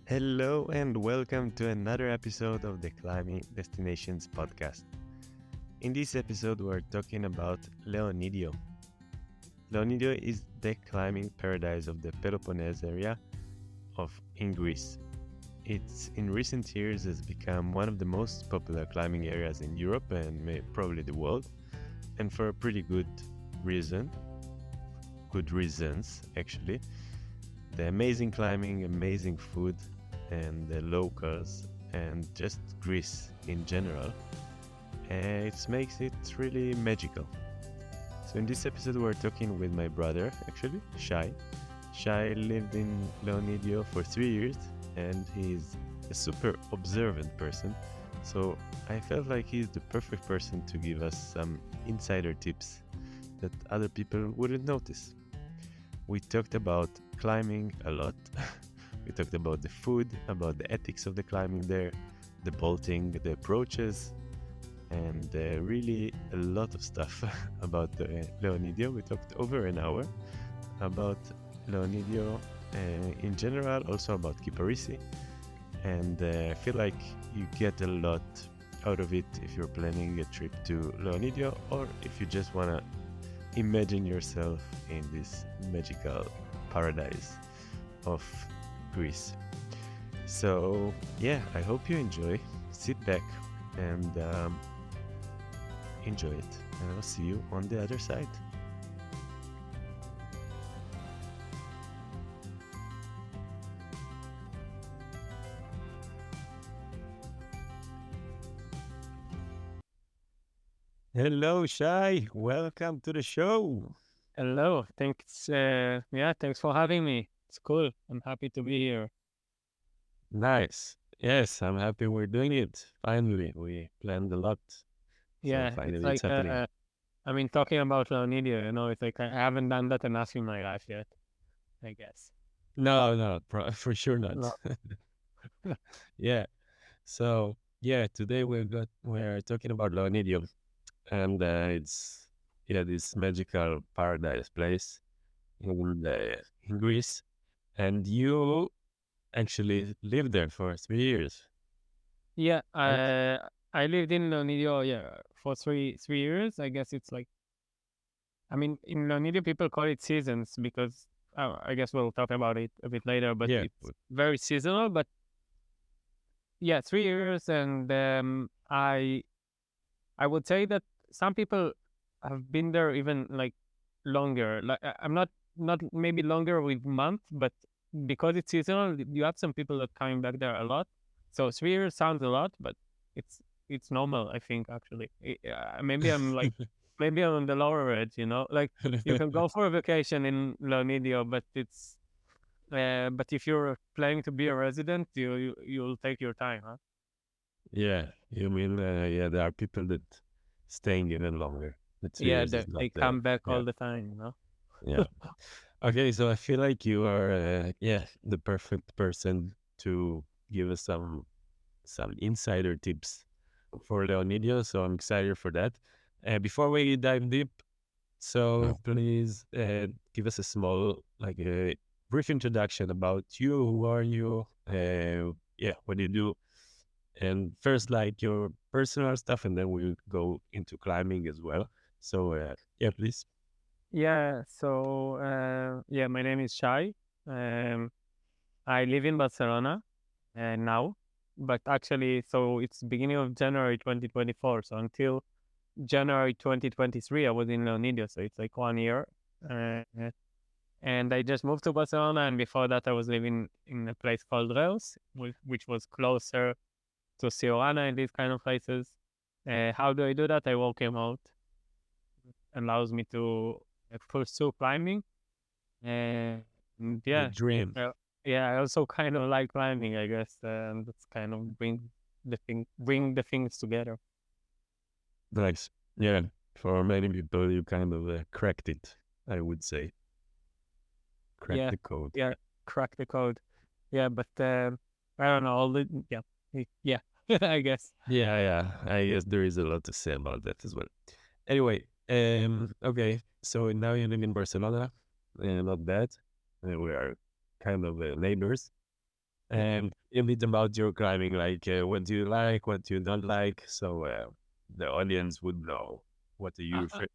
Hello and welcome to another episode of the Climbing Destinations podcast. In this episode, we're talking about Leonidio. Leonidio is the climbing paradise of the Peloponnese area in Greece. It's in recent years has become one of the most popular climbing areas in Europe and probably the world, and for a pretty good reasons actually. The amazing climbing, amazing food, and the locals, and just Greece in general. It makes it really magical. So in this episode, we're talking with my brother, actually, Shai. Shai lived in Leonidio for 3 years, and he's a super observant person. So I felt like he's the perfect person to give us some insider tips that other people wouldn't notice. We talked about climbing a lot. We talked about the food, about the ethics of the climbing there, the bolting, the approaches, and really a lot of stuff about Leonidio. We talked over an hour about Leonidio in general, also about Kiparisi, and I feel like you get a lot out of it if you're planning a trip to Leonidio, or if you just want to imagine yourself in this magical paradise of Greece. So yeah, I hope you enjoy. Sit back and enjoy it, and I'll see you on the other side. Hello, Shai. Welcome to the show. Hello, thanks for having me. It's cool. I'm happy to be here. Nice. Yes, I'm happy we're doing it. Finally, we planned a lot. So Yeah, it's finally it's like happening. talking about Leonidio, it's like I haven't done that enough in my life yet, I guess. No, no, for sure not. No. Yeah. So yeah, today we're talking about Leonidio, and it's this magical paradise place in Greece, and you actually lived there for 3 years, Yeah, right? I lived in Leonidio, for three years. I guess it's like in Leonidio people call it seasons because I guess we'll talk about it a bit later, but Yeah. it's very seasonal. But yeah, 3 years, and I would say that some people have been there even like longer. Like I'm not maybe longer with month, but because it's seasonal, you have some people that coming back there a lot. So 3 years sounds a lot, but it's it's normal. I think actually, maybe I'm on the lower edge. Like you can go for a vacation in Leonidio, but if you're planning to be a resident, you'll take your time, huh? Yeah, you mean there are people that staying even longer. The three Yeah, years is not they there. come back Yeah, all the time. yeah. Okay, so I feel like you are the perfect person to give us some insider tips for Leonidio. So I'm excited for that. Before we dive deep, so please give us a small like a brief introduction about you. Who are you? What do you do? And first, like your personal stuff, and then we'll go into climbing as well. So, please. Yeah, so my name is Shai. I live in Barcelona now, but actually, so it's beginning of January 2024. So until January 2023, I was in Leonidio, so it's like 1 year. Uh, and I just moved to Barcelona, and before that, I was living in a place called Reus, which was closer to Siorana and these kind of places. How do I do that? I work remote, allows me to pursue climbing. And The yeah, dream. well, yeah, I also kind of like climbing, I guess, and that's kind of bring the things together. Nice. Yeah. For many people, you kind of cracked it, I would say. Cracked Yeah, the code. yeah, crack the code. Yeah, but I don't know. Yeah, I guess. Yeah, yeah. I guess there is a lot to say about that as well. Anyway, okay. So now you live in Barcelona. Not bad. We are kind of neighbors. And a bit about your climbing, like what do you like, what do you don't like, so the audience would know what do I, you I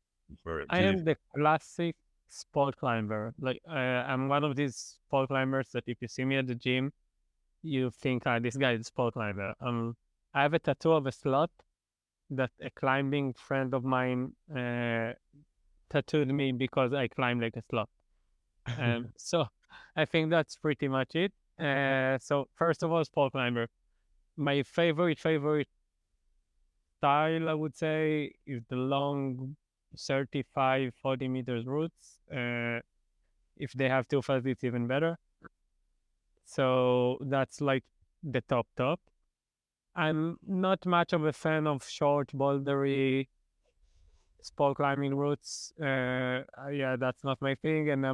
for. I am the classic sport climber. Like I'm one of these sport climbers that if you see me at the gym, you think, ah, this guy is a sport climber. I have a tattoo of a slot that a climbing friend of mine tattooed me because I climb like a slot. So I think that's pretty much it. So first of all, sport climber. My favorite style, I would say, is the long 35, 40 meters routes. If they have two fast, it's even better. So that's like the top. I'm not much of a fan of short, bouldery sport climbing routes. Yeah, that's not my thing. And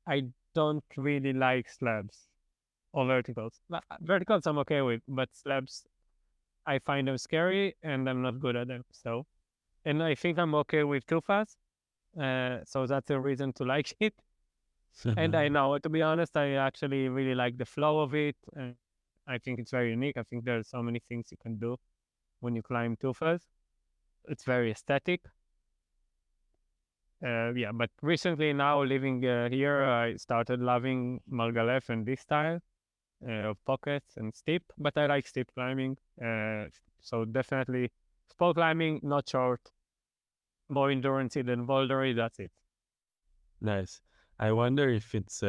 I don't really like slabs or verticals. Verticals I'm okay with, but slabs, I find them scary and I'm not good at them. So, and I think I'm okay with too fast. So that's a reason to like it. And I know, to be honest, I actually really like the flow of it. I think it's very unique. I think there's so many things you can do when you climb too fast. It's very aesthetic. Yeah, but recently now living here, I started loving Margalef and this style of pockets and steep. But I like steep climbing. So definitely sport climbing, not short, more endurance than bouldery. That's it. Nice. I wonder if it's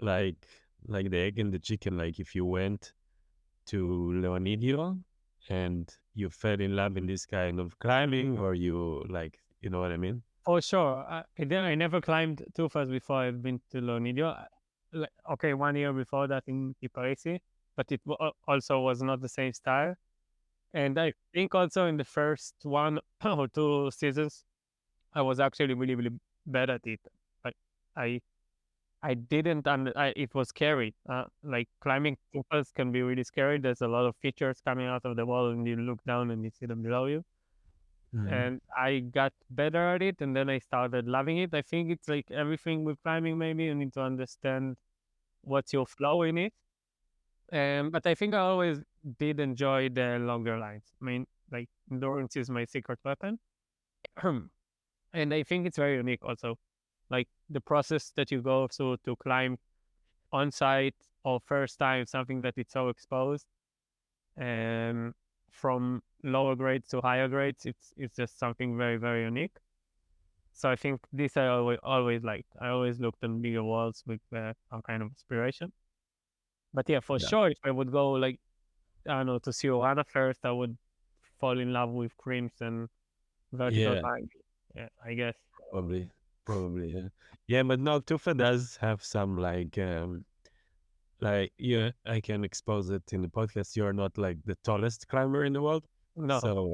like like the egg and the chicken, like if you went to Leonidio and you fell in love in this kind of climbing, or you like, you know what I mean? For sure. I never climbed too fast before I've been to Leonidio. Okay, 1 year before that in Iparisi, but also was not the same style. And I think also in the first one or two seasons, I was actually really bad at it. Like I I didn't it was scary. Like climbing too fast can be really scary. There's a lot of features coming out of the wall, and you look down and you see them below you. Mhm. And I got better at it, and then I started loving it. I think it's like everything with climbing. Maybe you need to understand what's your flow in it. But I think I always did enjoy the longer lines. I mean, like endurance is my secret weapon, and I think it's very unique. Also, like the process that you go through to climb on site or first time, something that it's so exposed, and from lower grades to higher grades, it's just something very unique. So I think this I always liked. I always looked on bigger walls with some kind of inspiration. But yeah, for Yeah. sure, if I would go like I don't know to see Orana first, I would fall in love with creams and vertical Yeah, climbing. Yeah, I guess. probably. Probably, yeah. Yeah, but no, Tufa does have some like yeah, I can expose it in the podcast. You're not like the tallest climber in the world. No, So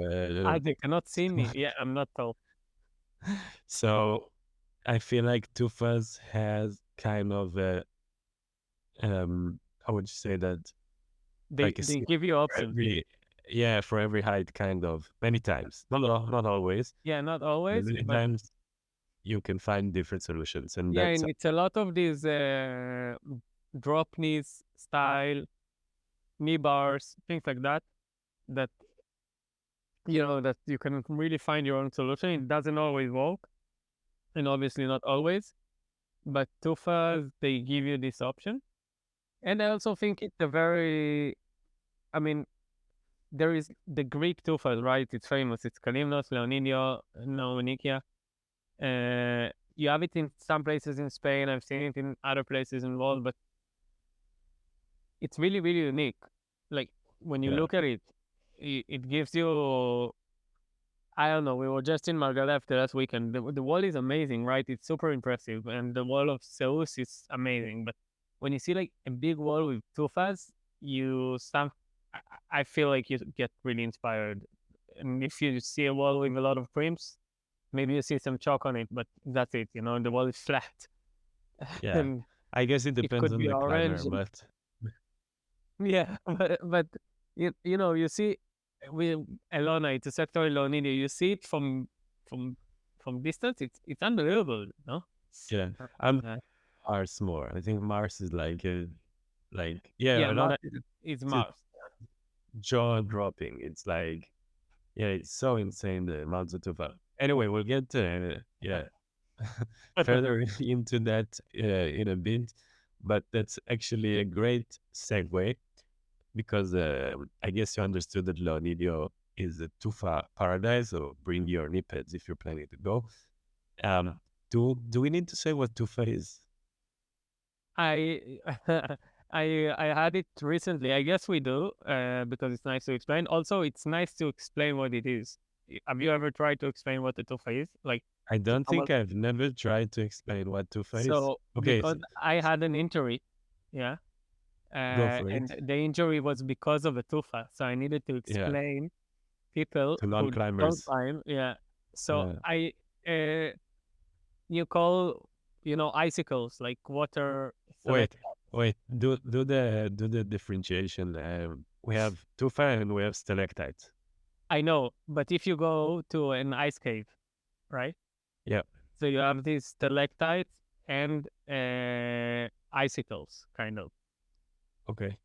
they cannot see me. Yeah, I'm not tall. so I feel like Tufas has kind of a how would you say that, like a They skill give you for options. every, yeah, for every height, kind of many times, not always, Yeah, not but always, many but times you can find different solutions, and yeah, that's and it's a lot of these drop knees style, knee bars, things like that. That that you can really find your own solution. It doesn't always work, and obviously not always. But Tufas, they give you this option. And I also think it's a very, I mean, there is the Greek Tufas, right? It's famous. It's Kalimnos, Leonidio, Nikia. You have it in some places in Spain. I've seen it in other places in the world, but it's really unique. Like when you yeah, look at it, it gives you. I don't know. We were just in Margalef the last weekend. The wall is amazing, right? It's super impressive, and the wall of Zeus is amazing. But when you see like a big wall with tufas, you some. I feel like you get really inspired. And if you see a wall with a lot of creams, maybe you see some chalk on it, but that's it. The wall is flat, yeah. and I guess it it depends could on be the climber, orange. but Yeah, but you see, we Elona, it's a sector Leonidio. You see it from from distance. It's unbelievable, no? yeah, Uh, I'm uh, Mars more. I think Mars is Like, Yeah, yeah, a lot. it's It's Mars. jaw dropping. It's like, yeah, it's so insane the amounts of tufa. Anyway, we'll get yeah further into that in a bit, but that's actually a great segue because I guess you understood that Leonidio is a tufa paradise, so bring your nippets if you're planning to go. Um, do we need to say what tufa is? I I had it recently. I guess we do, because it's nice to explain. Also, it's nice to explain what it is. Have you ever tried to explain what the tufa is? Like, I to don't someone? think I've never tried to explain what tufa is. So, Okay, because I had an injury, yeah, go for and it. the injury was because of a tufa. So I needed to Yeah, explain people to who don't non-climbers. climb. Yeah. So Yeah. uh, you call, icicles like water Wait, select. wait. Do the differentiation. We have tufa and we have stalactites. I know, but if you go to an ice cave, right? Yeah. So you have these stalactites and icicles, kind of. Okay.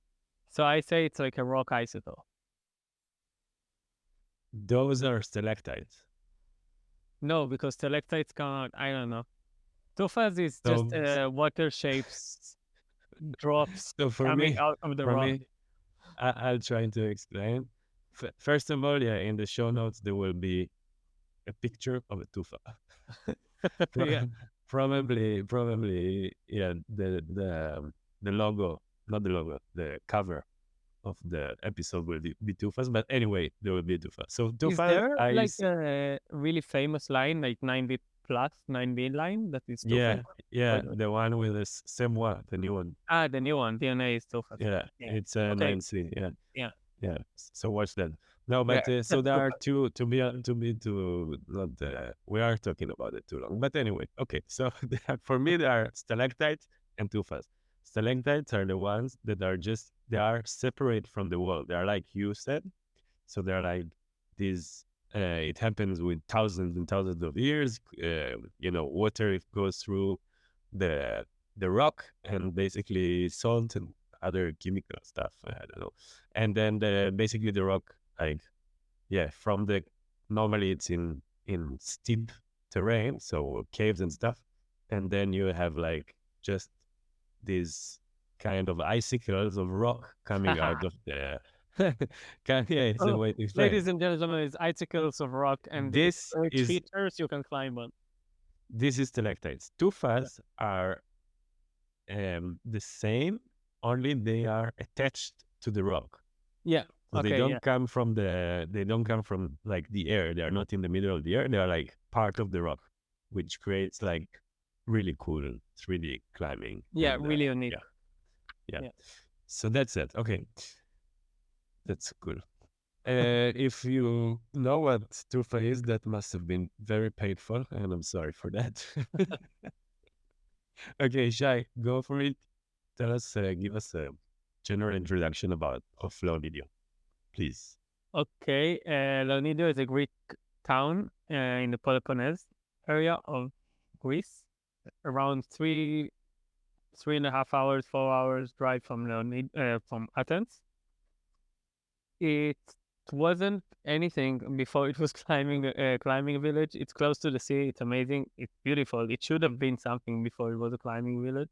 So I say it's like a rock icicle. Those are stalactites. No, because stalactites can't. I don't know. Tufas is just So, water shapes, drops so for coming me, out of the for rock. me, I'll try to explain. First of all, yeah, in the show notes there will be a picture of a tufa. Yeah. Probably, yeah. The logo, not the logo, the cover of the episode will be Tufas. But anyway, there will be Tufa. So Is Tufa, there like a really famous line, like 9B plus 9B line that is Tufa? yeah, Or yeah, the one with the same one, the new one. the new one, DNA is Tufa. Yeah, Yeah. it's Okay. 9C. Yeah, Yeah. yeah. So watch that. No, Yeah. but so there are two to not. We are talking about it too long. But anyway, okay. So for me, there are stalactites and tufas. Stalactites are the ones that are just they are separate from the world. They are like you said. So they're like these. It happens with thousands and thousands of years. Water it goes through the the rock and basically salt and other chemical stuff. I don't know. And then basically the rock, like from the normally it's in steep terrain, so caves and stuff. And then you have like just these kind of icicles of rock coming out of the. Yeah, it's a Oh, way to explain. ladies and gentlemen, it's icicles of rock, and This which is features you can climb on. this is stalactites. Tufas are the same, only they are attached to the rock. Yeah. So they Okay. Yeah. don't come from like the air. They are not in the middle of the air. They are like part of the rock, which creates like really cool 3D climbing. Yeah. And Really unique. yeah. Yeah. So that's it. Okay, that's cool. If you know what tufa is, that must have been very painful, and I'm sorry for that. Okay, Shai, go for it. Tell us, give us a general introduction of Leonidio, please. Okay. Leonidio is a Greek town in the Peloponnese area of Greece, around 3.5 hours, 4 hours drive from from Athens. It wasn't anything before it was climbing village. It's close to the sea. It's amazing. It's beautiful. It should have been something before it was a climbing village.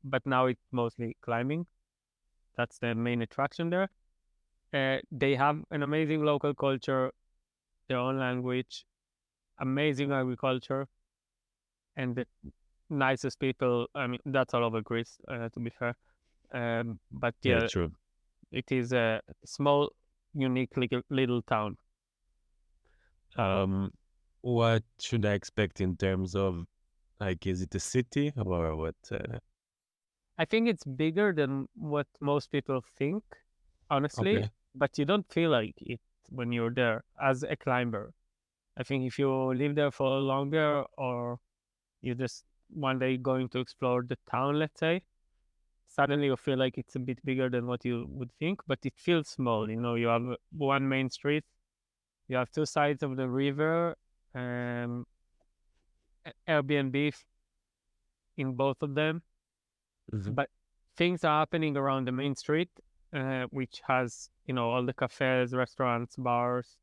But now it's mostly climbing. That's the main attraction there. They have an amazing local culture, their own language, amazing agriculture, and the nicest people. I mean, that's all over Greece, to be fair. But Yeah, yeah, true. it is a small, unique little town. What should I expect in terms of like, is it a city or what? I think it's bigger than what most people think, honestly, Okay. but you don't feel like it when you're there as a climber. I think if you live there for longer, or you just one day going to explore the town, let's say, suddenly you feel like it's a bit bigger than what you would think, but it feels small. You have one main street, you have two sides of the river, um, Airbnb in both of them, Mhm. but things are happening around the main street, which has all the cafes, restaurants, bars,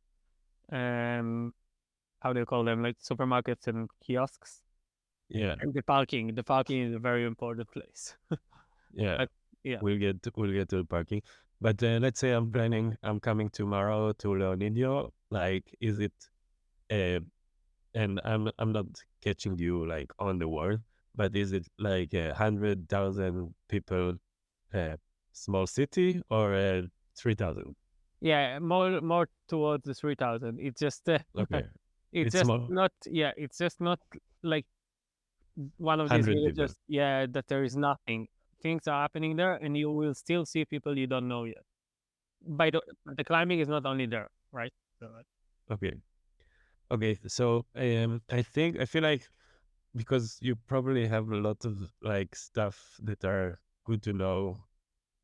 um, how do you call them, like supermarkets and kiosks. Yeah, And the parking is a very important place. yeah. But yeah, We'll get to the parking. But let's say I'm coming tomorrow to Leonidio. Like, is it? Uh, and I'm not catching you like on the word, but is it like 100,000 people, uh, small city, or 3,000? yeah, more towards the 3,000. It's just Okay, it's it's just small, not, yeah, it's just not like one of these 100 people. villages, yeah, that there is nothing. Things are happening there, and you will still see people you don't know yet. The climbing is not only there, right? So, Okay, okay. So I feel like, because you probably have a lot of like stuff that are good to know,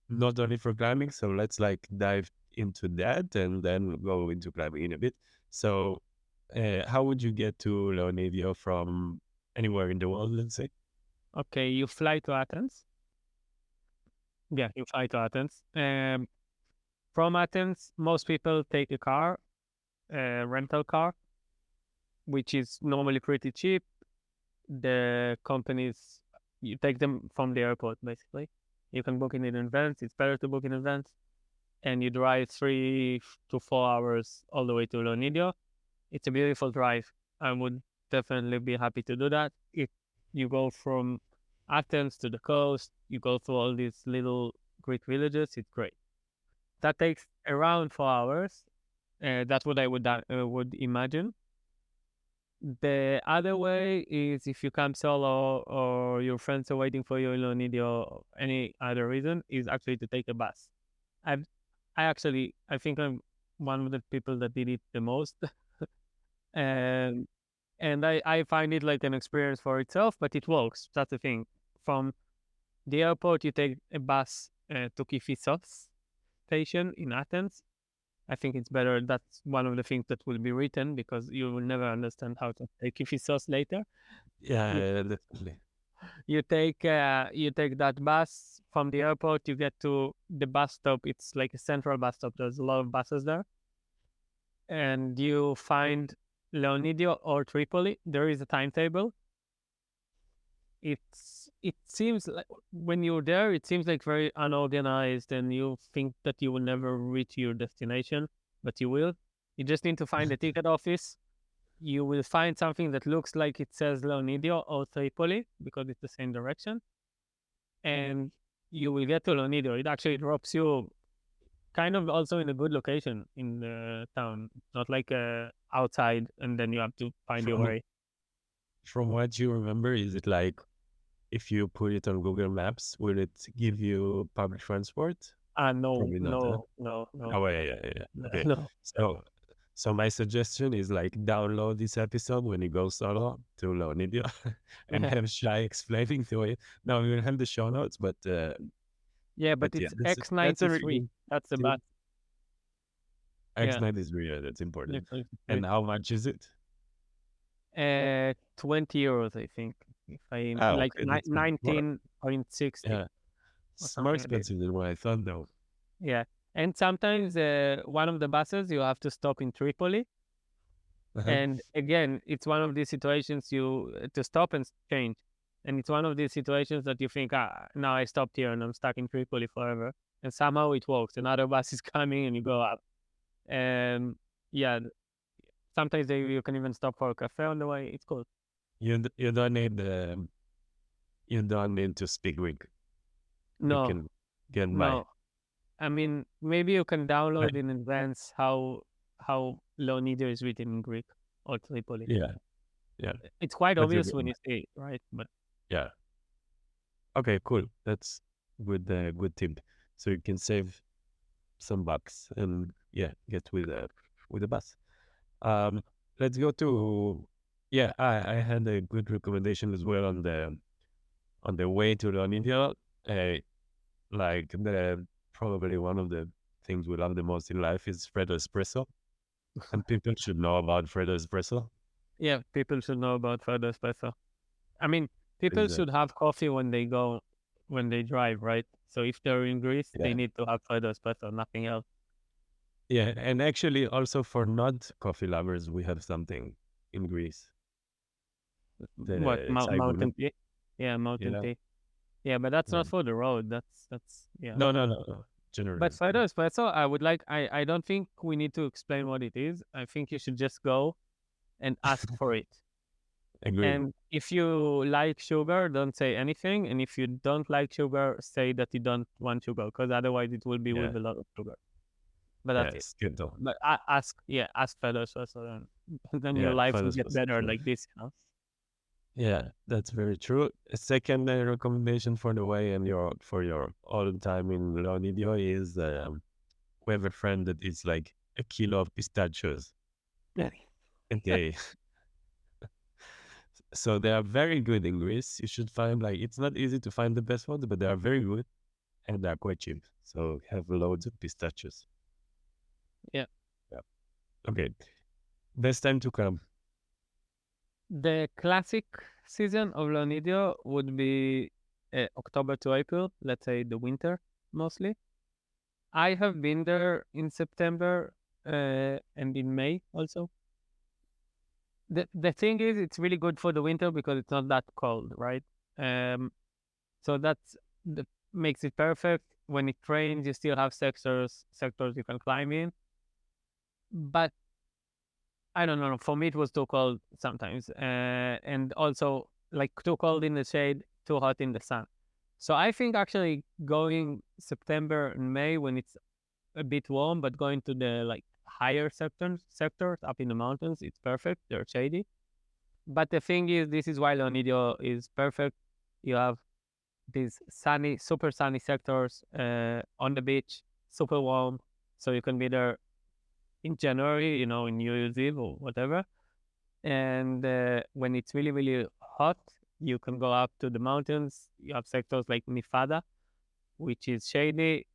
not only for climbing. So let's like dive into that and then go into climbing in a bit. So, how would you get to Leonidio from anywhere in the world, let's say? okay, you fly to Athens. Yeah, you fly to Athens. From Athens, most people take a car, a rental car, which is normally pretty cheap. The companies, you take them from the airport, basically. You can book it in advance. It's better to book in advance. And you drive 3 to 4 hours all the way to Leonidio. It's a beautiful drive. I would definitely be happy to do that. If you go from Athens to the coast, you go through all these little Greek villages. It's great. That takes around 4 hours. That's what I would imagine. The other way is if you come solo or your friends are waiting for you in Leonidio or any other reason, is actually to take a bus. I've, I think I'm one of the people that did it the most. and I find it like an experience for itself, but it works. That's the thing. From the airport, you take a bus to Kifissos station in Athens. I think it's better. That's one of the things that will be written because you will never understand how to take Kifissos later. Yeah, You, yeah, definitely. you take that bus from the airport. You get to the bus stop. It's like a central bus stop. There's a lot of buses there, and you find Leonidio or Tripoli. There is a timetable. It seems like when you're there, it seems like very unorganized, and you think that you will never reach your destination, but you will. You just need to find a ticket office. You will find something that looks like it says Leonidio or Tripoli because it's the same direction, and you will get to Leonidio. It actually drops you kind of also in a good location in the town, not like outside, and then you have to find your From way. from what you remember, is it like, if you put it on Google Maps, will it give you public transport? No, Probably not, huh? no, no, no, Oh, yeah, yeah, yeah, yeah. Okay. no. So, my suggestion is like download this episode when you go solo to Leonidio and Yeah. have Shai explaining to it. Now we will have the show notes, but Yeah, but yeah, it's that's a X93. really That's the tip. bus. Yeah, X9 is really, that's important. X93. And how much is it? 20 euros, I think. If I Ah, like okay, that's good. More, 19.60 yeah, or it's more something like this. expensive than what I thought, though. Yeah, and sometimes one of the buses you have to stop in Tripoli, Uh-huh. and again, it's one of these situations you to stop and change, and it's one of these situations that you think, now I stopped here and I'm stuck in Tripoli forever, and somehow it works. Another bus is coming and you go up, and yeah, sometimes you can even stop for a cafe on the way. It's cool. You don't need to speak Greek. You No, can get by. no. I mean, maybe you can download Right? in advance how Leonidio is written in Greek or Tripoli. Yeah, yeah. It's quite But you obvious get when by. you see it, right? But Yeah. Okay, cool. That's good tip. So you can save some bucks and yeah, get with the bus. Um, let's go to, yeah. I had a good recommendation as well on the way to Leonidio. Uh, like the probably one of the things we love the most in life is Freddo Espresso, and people should know about Freddo Espresso. yeah, people should know about further espresso. I mean, people Is should have coffee when they go when they drive, right? So if they're in Greece, they Yeah. need to have further espresso, nothing else. Yeah. And actually, also for not coffee lovers, we have something in Greece. What The Saiguna. mountain tea? Yeah, mountain Yeah. tea. Yeah, but that's Yeah. not for the road. That's yeah. No, no, no, no. But Generally. further espresso, I would like. I don't think we need to explain what it is. I think you should just go and ask for it. Agree. And if you like sugar, don't say anything. And if you don't like sugar, say that you don't want sugar, because otherwise it will be Yeah. with a lot of sugar. But that's it. Yes. Good though. But ask further espresso, then your Yeah. life will Further get special. better like this. Yeah, that's very true. A second recommendation for the way and for your all time in Leonidio is we have a friend that is like a kilo of pistachios a day. So they are very good in Greece. You should find like it's not easy to find the best ones, but they are very good and they are quite cheap. So have loads of pistachios. Yeah. Yeah. Okay. Best time to come. The classic season of Leonidio would be October to April, let's say the winter mostly. I have been there in September and in May also. The thing is, it's really good for the winter because it's not that cold, right? So that makes it perfect. When it rains, you still have sectors you can climb in. But I don't know. For me, it was too cold sometimes, and also like too cold in the shade, too hot in the sun. So I think actually going September and May when it's a bit warm, but going to the like higher sectors up in the mountains, it's perfect. They're shady. But the thing is, this is why Leonidio is perfect. You have these sunny, super sunny sectors on the beach, super warm, so you can be there in January, in New Year's Eve or whatever. And when it's really, really hot, you can go up to the mountains. You have sectors like Mifada, which is shady,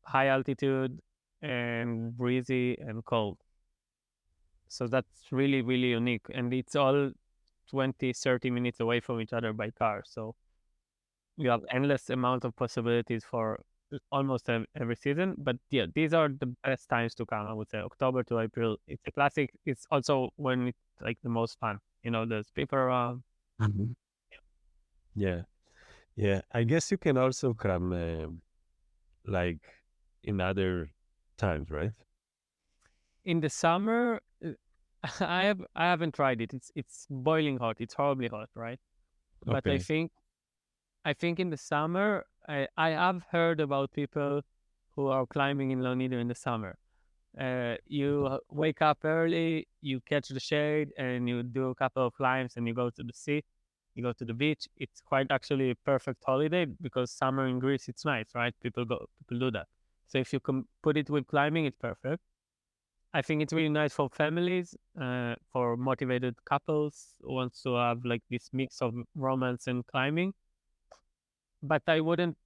high altitude, and breezy and cold. So that's really, really unique. And it's all 20, 30 minutes away from each other by car. So you have endless amount of possibilities for almost every season. But yeah, these are the best times to come, I would say. October to April. It's a classic. It's also when it's like the most fun. There's people around. Mhm. Yeah. Yeah. I guess you can also come like in other times, right? In the summer, I haven't tried it. It's boiling hot. It's horribly hot, right? But I Okay. think in the summer, I have heard about people who are climbing in Leonido in the summer. You wake up early, you catch the shade, and you do a couple of climbs, and you go to the sea, you go to the beach. It's quite actually a perfect holiday because summer in Greece, it's nice, right? People do that. So if you can put it with climbing, it's perfect. I think it's really nice for families, for motivated couples who wants to have like this mix of romance and climbing. But I wouldn't,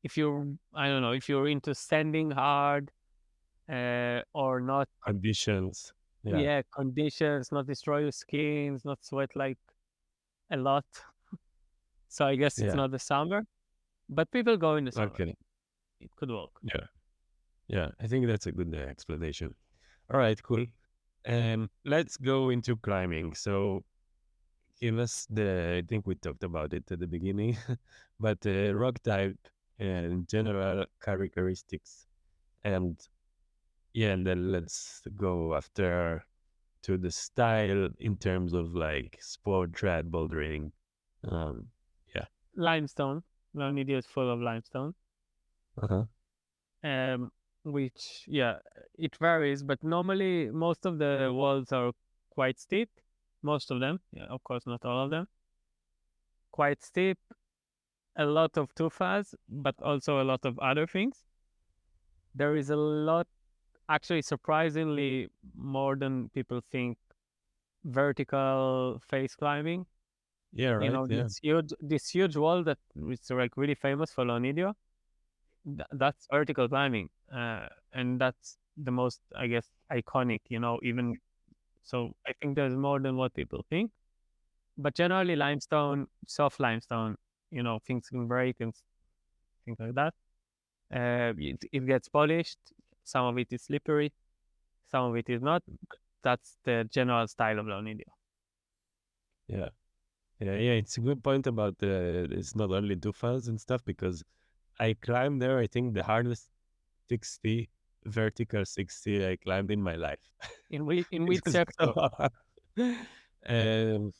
I don't know, if you're into standing hard or not, Conditions. Yeah. yeah, conditions, not destroy your skins, not sweat like a lot. So I guess it's Yeah. not the summer, but people go in the summer. Okay. It could work. Yeah. Yeah. I think that's a good explanation. All right. Cool. Let's go into climbing. So give us I think we talked about it at the beginning, but rock type and general characteristics. And yeah, and then let's go after to the style in terms of like sport trad bouldering. Um, yeah. Limestone. Leonidio is full of limestone. Uh-huh. Which, yeah, it varies, but normally most of the walls are quite steep. Most of them, yeah, of course, not all of them. Quite steep, a lot of tufas, but also a lot of other things. There is a lot, actually, surprisingly, more than people think, vertical face climbing. Yeah, right. Yeah. This huge wall that is like really famous for Leonidio. That's vertical climbing, and that's the most, I guess, iconic. Even so, I think there's more than what people think. But generally, limestone, soft limestone, things can break and things like that. It gets polished. Some of it is slippery. Some of it is not. That's the general style of Leonidio. Yeah. Yeah, it's a good point about it's not only tufas and stuff, because I climbed there, I think the hardest 60, vertical 60 I climbed in my life. In which It was sector? so hard. Um,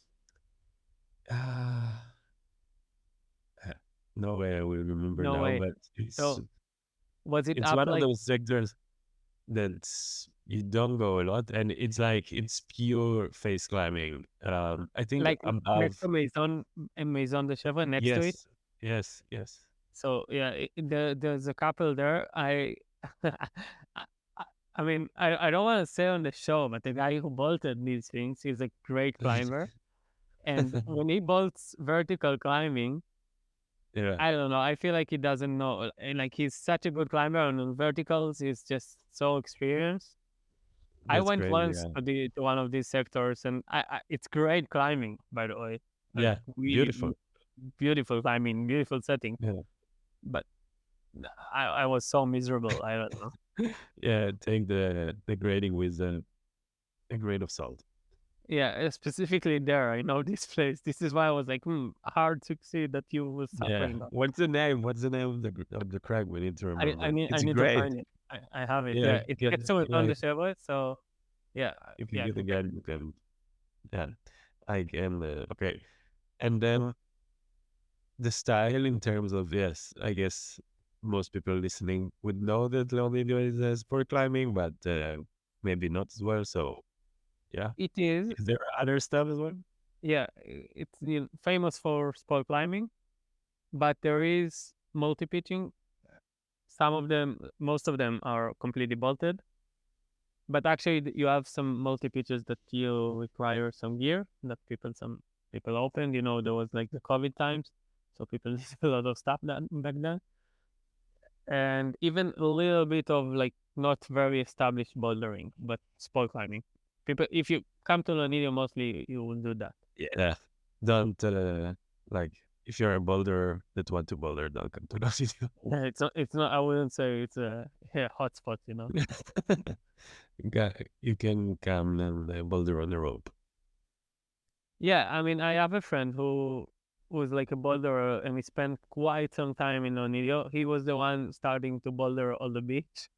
ah, no way I will remember No now, way. but So was it it's up one of like those sectors that you don't go a lot, and it's pure face climbing. I think next above. to Maison de Chevre next to it? Yes, yes. So yeah, there's a couple there. I I mean, I don't want to say on the show, but the guy who bolted these things is a great climber. And when he bolts vertical climbing, Yeah, I don't know. I feel like he doesn't know. And like he's such a good climber, and on verticals, he's just so experienced. I that's went crazy. once Yeah, to one of these sectors, and it's great climbing, by the way. Like yeah, beautiful. beautiful climbing, beautiful setting. Yeah, But I was so miserable. I don't know. yeah. Take the grading with a grain of salt. Yeah, specifically there, I know this place. This is why I was like, hard to see that you were Yeah. suffering. What's the name? What's the name of the crag? We need to I remember. I It's need to great. find it. I have it. Yeah, Yeah, it's get, next to yeah. on the server. So yeah, If you yeah, get again, you can. Yeah, I can. Okay, and then the style in terms of, yes, I guess most people listening would know that Leonidio is sport climbing, but maybe not as well. So yeah, it is. is there other stuff as well? Yeah, it's famous for sport climbing, but there is multi pitching. Some of them, most of them are completely bolted. But actually, you have some multi pitches that you require some gear that some people opened. There was like the COVID times, so people did a lot of stuff back then, and even a little bit of like not very established bouldering, but sport climbing. People, if you come to Leonidio, mostly you will do that. Yeah, don't like if you're a boulder that want to boulder, don't come to Leonidio. Yeah, it's not. It's not. I wouldn't say it's a hotspot. You can come and boulder on the rope. Yeah, I mean, I have a friend who was like a boulderer, and we spent quite some time in Leonidio. He was the one starting to boulder on the beach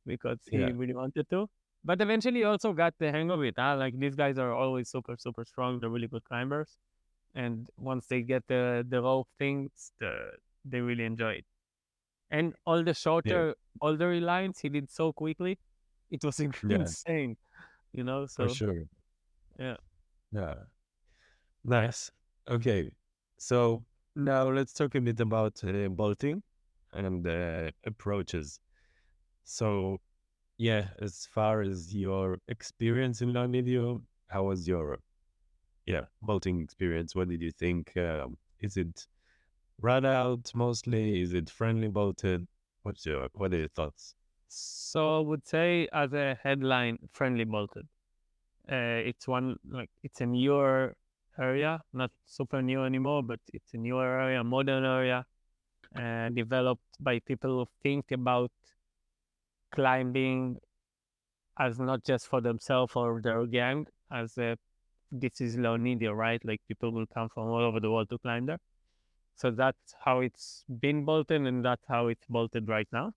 because he Yeah, really wanted to. But eventually, he also got the hang of it. Like these guys are always super, super strong. They're really good climbers, and once they get the rope things, they really enjoy it. And all the yeah, shorter, older lines, he did so quickly. It was yeah, insane, for So sure. yeah. Yeah, nice. Okay, so now let's talk a bit about bolting and approaches. So, yeah, as far as your experience in Leonidio, how was your bolting experience? What did you think? Is it run out mostly? Is it friendly bolted? What are your thoughts? So I would say as a headline, friendly bolted. It's a newer area, not super new anymore, but it's a newer area, modern area, developed by people who think about climbing as not just for themselves or their gang, this is Leonidio, right? Like people will come from all over the world to climb there. So that's how it's been bolted, and that's how it's bolted right now.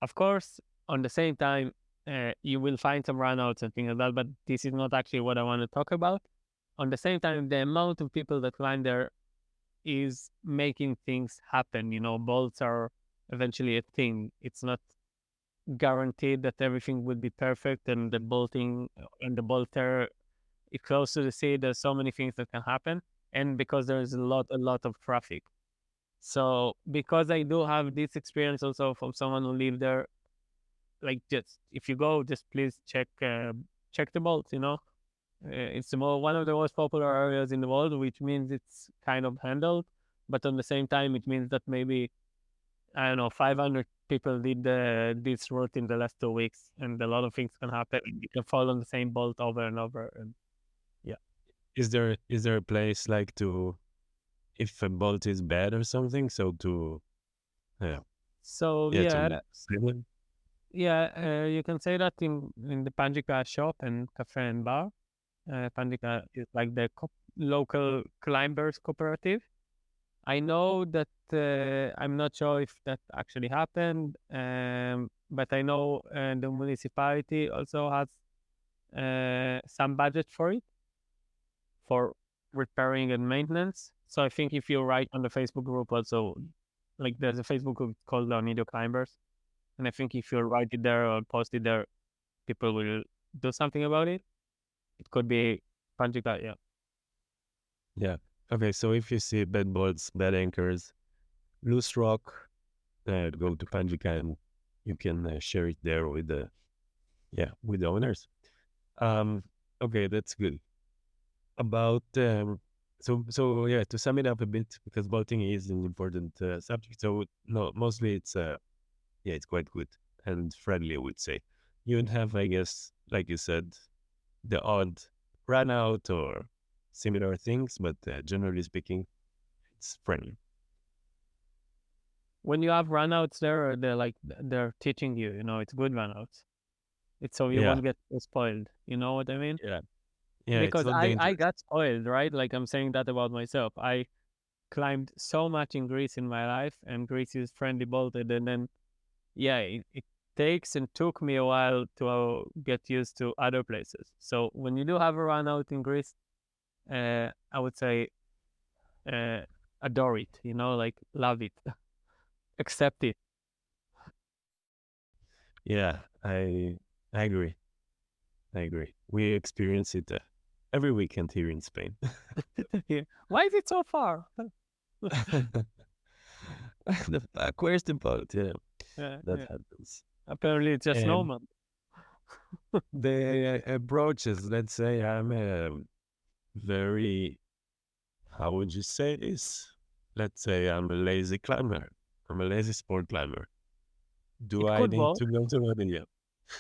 Of course, on the same time, you will find some runouts and things like that, but this is not actually what I want to talk about. On the same time, the amount of people that climb there is making things happen. Bolts are eventually a thing. It's not guaranteed that everything would be perfect, and the bolting and the bolter is close to the sea. There's so many things that can happen, and because there's a lot of traffic. So because I do have this experience also from someone who lived there, like just if you go, just please check the bolts. It's one of the most popular areas in the world, which means it's kind of handled, but on the same time, it means that maybe I don't know 500 people did this route in the last 2 weeks, and a lot of things can happen. You can fall on the same bolt over and over, and yeah. Is there a place like to if a bolt is bad or something. So to yeah, So yeah, to save them. you can say that in the Panjika shop and cafe and bar. Panjika is like the local climbers cooperative. I know that I'm not sure if that actually happened, but I know the municipality also has some budget for it, for repairing and maintenance. So I think if you write on the Facebook group also, like there's a Facebook group called Leonidio Climbers, and I think if you write it there or post it there, people will do something about it. It could be Panjika, yeah. Yeah. Okay. So if you see bad bolts, bad anchors, loose rock, go to Panjika and you can share it there with the owners. Um. Okay, that's good. About so yeah, to sum it up a bit, because bolting is an important subject. So no, mostly it's yeah, it's quite good and friendly, I would say. You would have, I guess, like you said, the odd run out or similar things, but generally speaking, it's friendly. When you have runouts there, they're teaching you, it's good runouts. It's so you Yeah, won't get spoiled. You know what I mean? yeah, yeah. It's Because not I dangerous. got spoiled, right? Like I'm saying that about myself. I climbed so much in Greece in my life, and Greece is friendly bolted, and then it takes and took me a while to get used to other places. So when you do have a run out in Greece, I would say uh, adore it. Like love it, accept it. Yeah, I agree. I agree. We experience it every weekend here in Spain. Yeah. Why is it so far? Where's the boat? Yeah, that Yeah. happens. Apparently, it's just And normal. the approaches, let's say I'm a very, how would you say this? Let's say I'm a lazy climber. I'm a lazy sport climber. Do It I could need work. to go to Romania?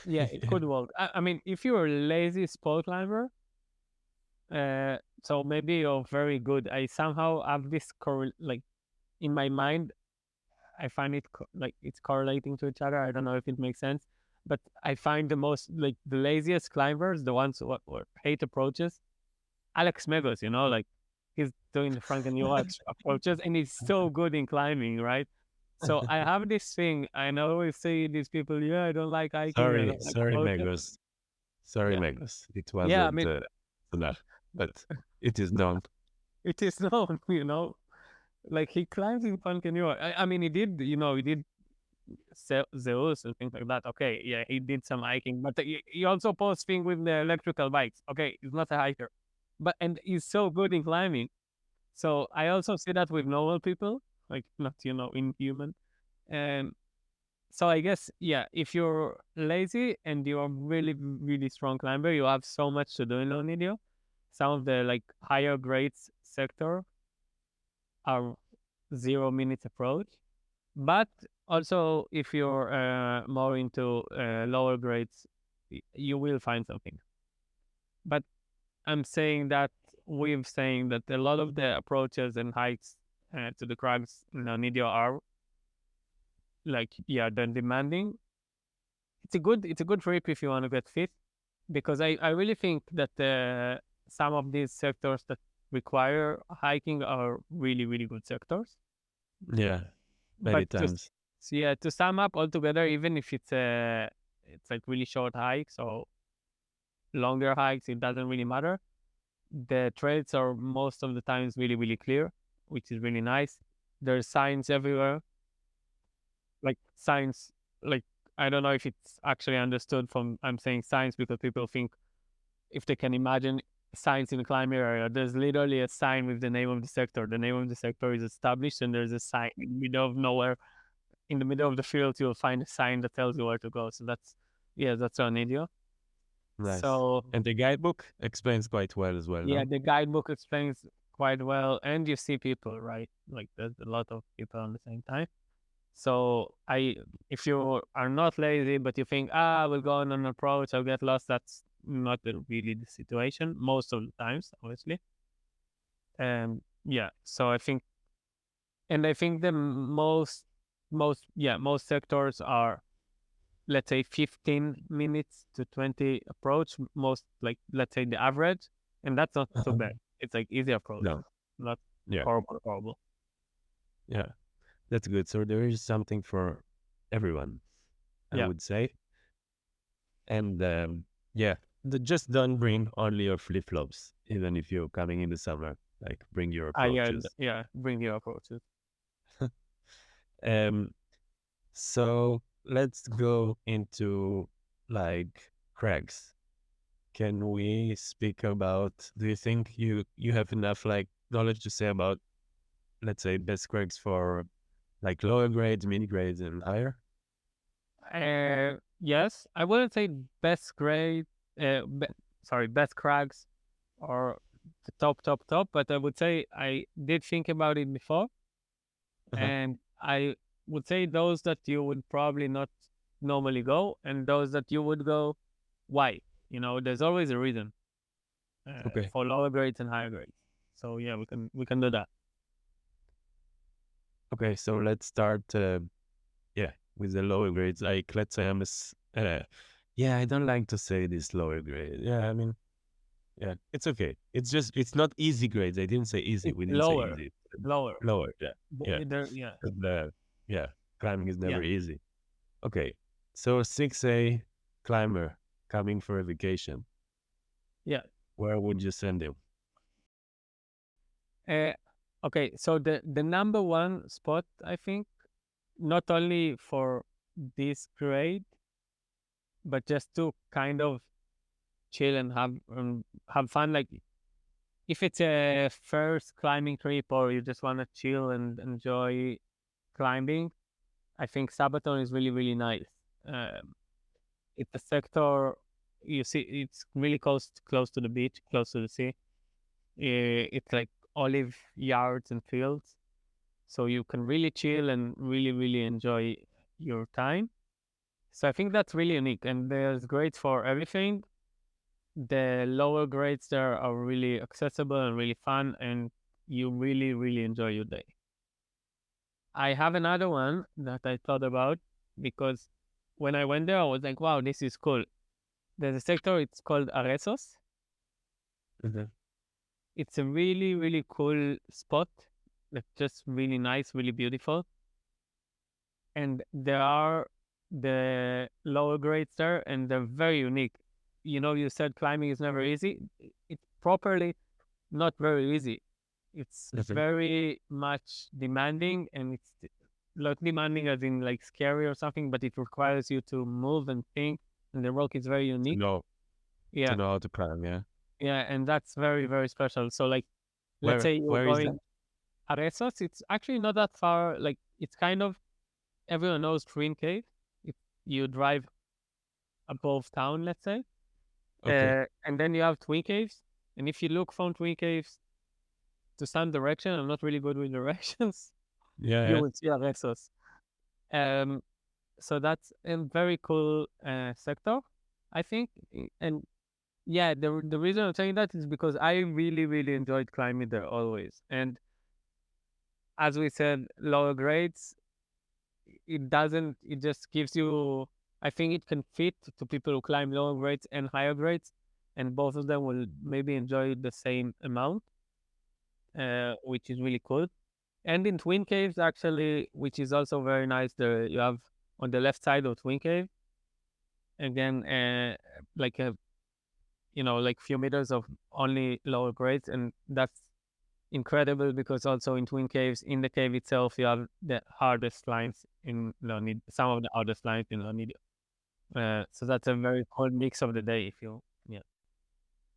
Yeah, it could work. I mean, if you're a lazy sport climber, so maybe you're very good. I somehow have this like in my mind. I find it like it's correlating to each other. I don't know if it makes sense, but I find the most like the laziest climbers, the ones who hate approaches. Alex Megos, like he's doing the Frankenmuir approaches, and he's so good in climbing, right? So I have this thing, and I always say these people, yeah, I don't like hiking, I Sorry, don't like sorry, approaches. Megos. Sorry, Yeah, Megos. It yeah. I wasn't mean, enough, but it is known. it is known, like he climbs in Frankenmuir. I mean, he did Zeus and things like that. Okay, yeah, he did some hiking, but he also posts things with the electrical bikes. Okay, he's not a hiker, but and he's so good in climbing. So I also see that with normal people, like not inhuman. And so I guess if you're lazy and you're really really strong climber, you have so much to do in Leonidio. Some of the like higher grades sector are 0 minutes approach. But also, if you're more into lower grades, you will find something. But I'm saying that saying that a lot of the approaches and hikes to the crags in Nidio are like they're demanding. It's a good trip if you want to get fit, because I really think that some of these sectors that require hiking are really really good sectors. Yeah, many But times. to sum up altogether, even if it's like really short hikes or longer hikes, it doesn't really matter. The trails are most of the times really, really clear, which is really nice. There's signs everywhere, like signs, like I don't know if it's actually understood from I'm saying signs because people think if they can imagine signs in the climate area, there's literally a sign with the name of the sector. The name of the sector is established, and there's a sign in the middle of nowhere. In the middle of the field, you'll find a sign that tells you where to go. So that's an idiot. Nice. So And the guidebook explains quite well as well, no? the guidebook explains quite well, and you see people, right? Like there's a lot of people at the same time. So if you are not lazy, but you think, we'll go on an approach, I'll get lost. That's not really the situation most of the times, obviously. Yeah. So I think the most sectors are, let's say, 15 minutes to 20 approach, most, like, let's say the average, and that's not so bad. It's like easy approach, No. not Yeah. horrible. Yeah. That's good. So there is something for everyone, I Yeah. would say. And yeah, just don't bring only your flip flops, even if you're coming in the summer. Like bring your approaches. Bring your approaches. Um, so let's go into like crags. Can we speak about? Do you think you have enough like knowledge to say about, let's say, best crags for like lower grades, mini grades, and higher? Yes, I wouldn't say best grade, best crags or the top, but I would say I did think about it before, Uh-huh. and I would say those that you would probably not normally go, and those that you would go. Why? There's always a reason Okay. for lower grades and higher grades. So yeah, we can do that. Okay. So let's start. Yeah, with the lower grades. Like let's say yeah, I don't like to say this lower grade. Yeah, I mean, yeah, it's okay. It's not easy grades. I didn't say easy. It's We didn't say lower, easy. lower. Lower. Yeah. Yeah. Yeah, And, yeah. Climbing is yeah, never easy. Okay. So 6A climber coming for a vacation. yeah. Where would you send him? Uh, okay, so the number one spot, I think, not only for this grade, but just to kind of chill and have fun. Like, if it's a first climbing trip or you just want to chill and enjoy climbing, I think Sabaton is really, really nice. Um, it's a sector, you see, it's really close to the beach, close to the sea. It's like olive yards and fields, so you can really chill and really, really enjoy your time. So I think that's really unique, and there's grades for everything. The lower grades there are really accessible and really fun, and you really, really enjoy your day. I have another one that I thought about, because when I went there, I was like, wow, this is cool. There's a sector, it's called Aresos. Mhm. It's a really, really cool spot. It's just really nice, really beautiful. And there are the lower grades there, and they're very unique. You said climbing is never easy. It's properly not very easy. It's Mhm. very much demanding, and it's not demanding as in like scary or something, but it requires you to move and think, and the rock is very To unique. know Yeah, how to climb. Yeah. yeah, and that's very, very special. So, like, let's Where say you're where is that? going Aresos, it's actually not that far. Like, it's kind of, everyone knows Twin Cave. If you drive above town, let's say, Okay. and then you have Twin Caves, and if you look from Twin Caves to some direction, I'm not really good with directions. Yeah. You Yeah. will see Aresos. Um, so that's a very cool sector, I think. And yeah, the reason I'm saying that is because I really, really enjoyed climbing there always. And as we said, lower grades, it just gives you, I think it can fit to people who climb lower grades and higher grades, and both of them will maybe enjoy the same amount, which is really cool. And in Twin Caves, actually, which is also very nice, there you have on the left side of Twin Cave, again, like a like few meters of only lower grades, and that's incredible because also in Twin Caves, in the cave itself, you have the hardest lines in Leonidio, some of the hardest lines in Leonidio. So that's a very cool mix of the day. If you, yeah,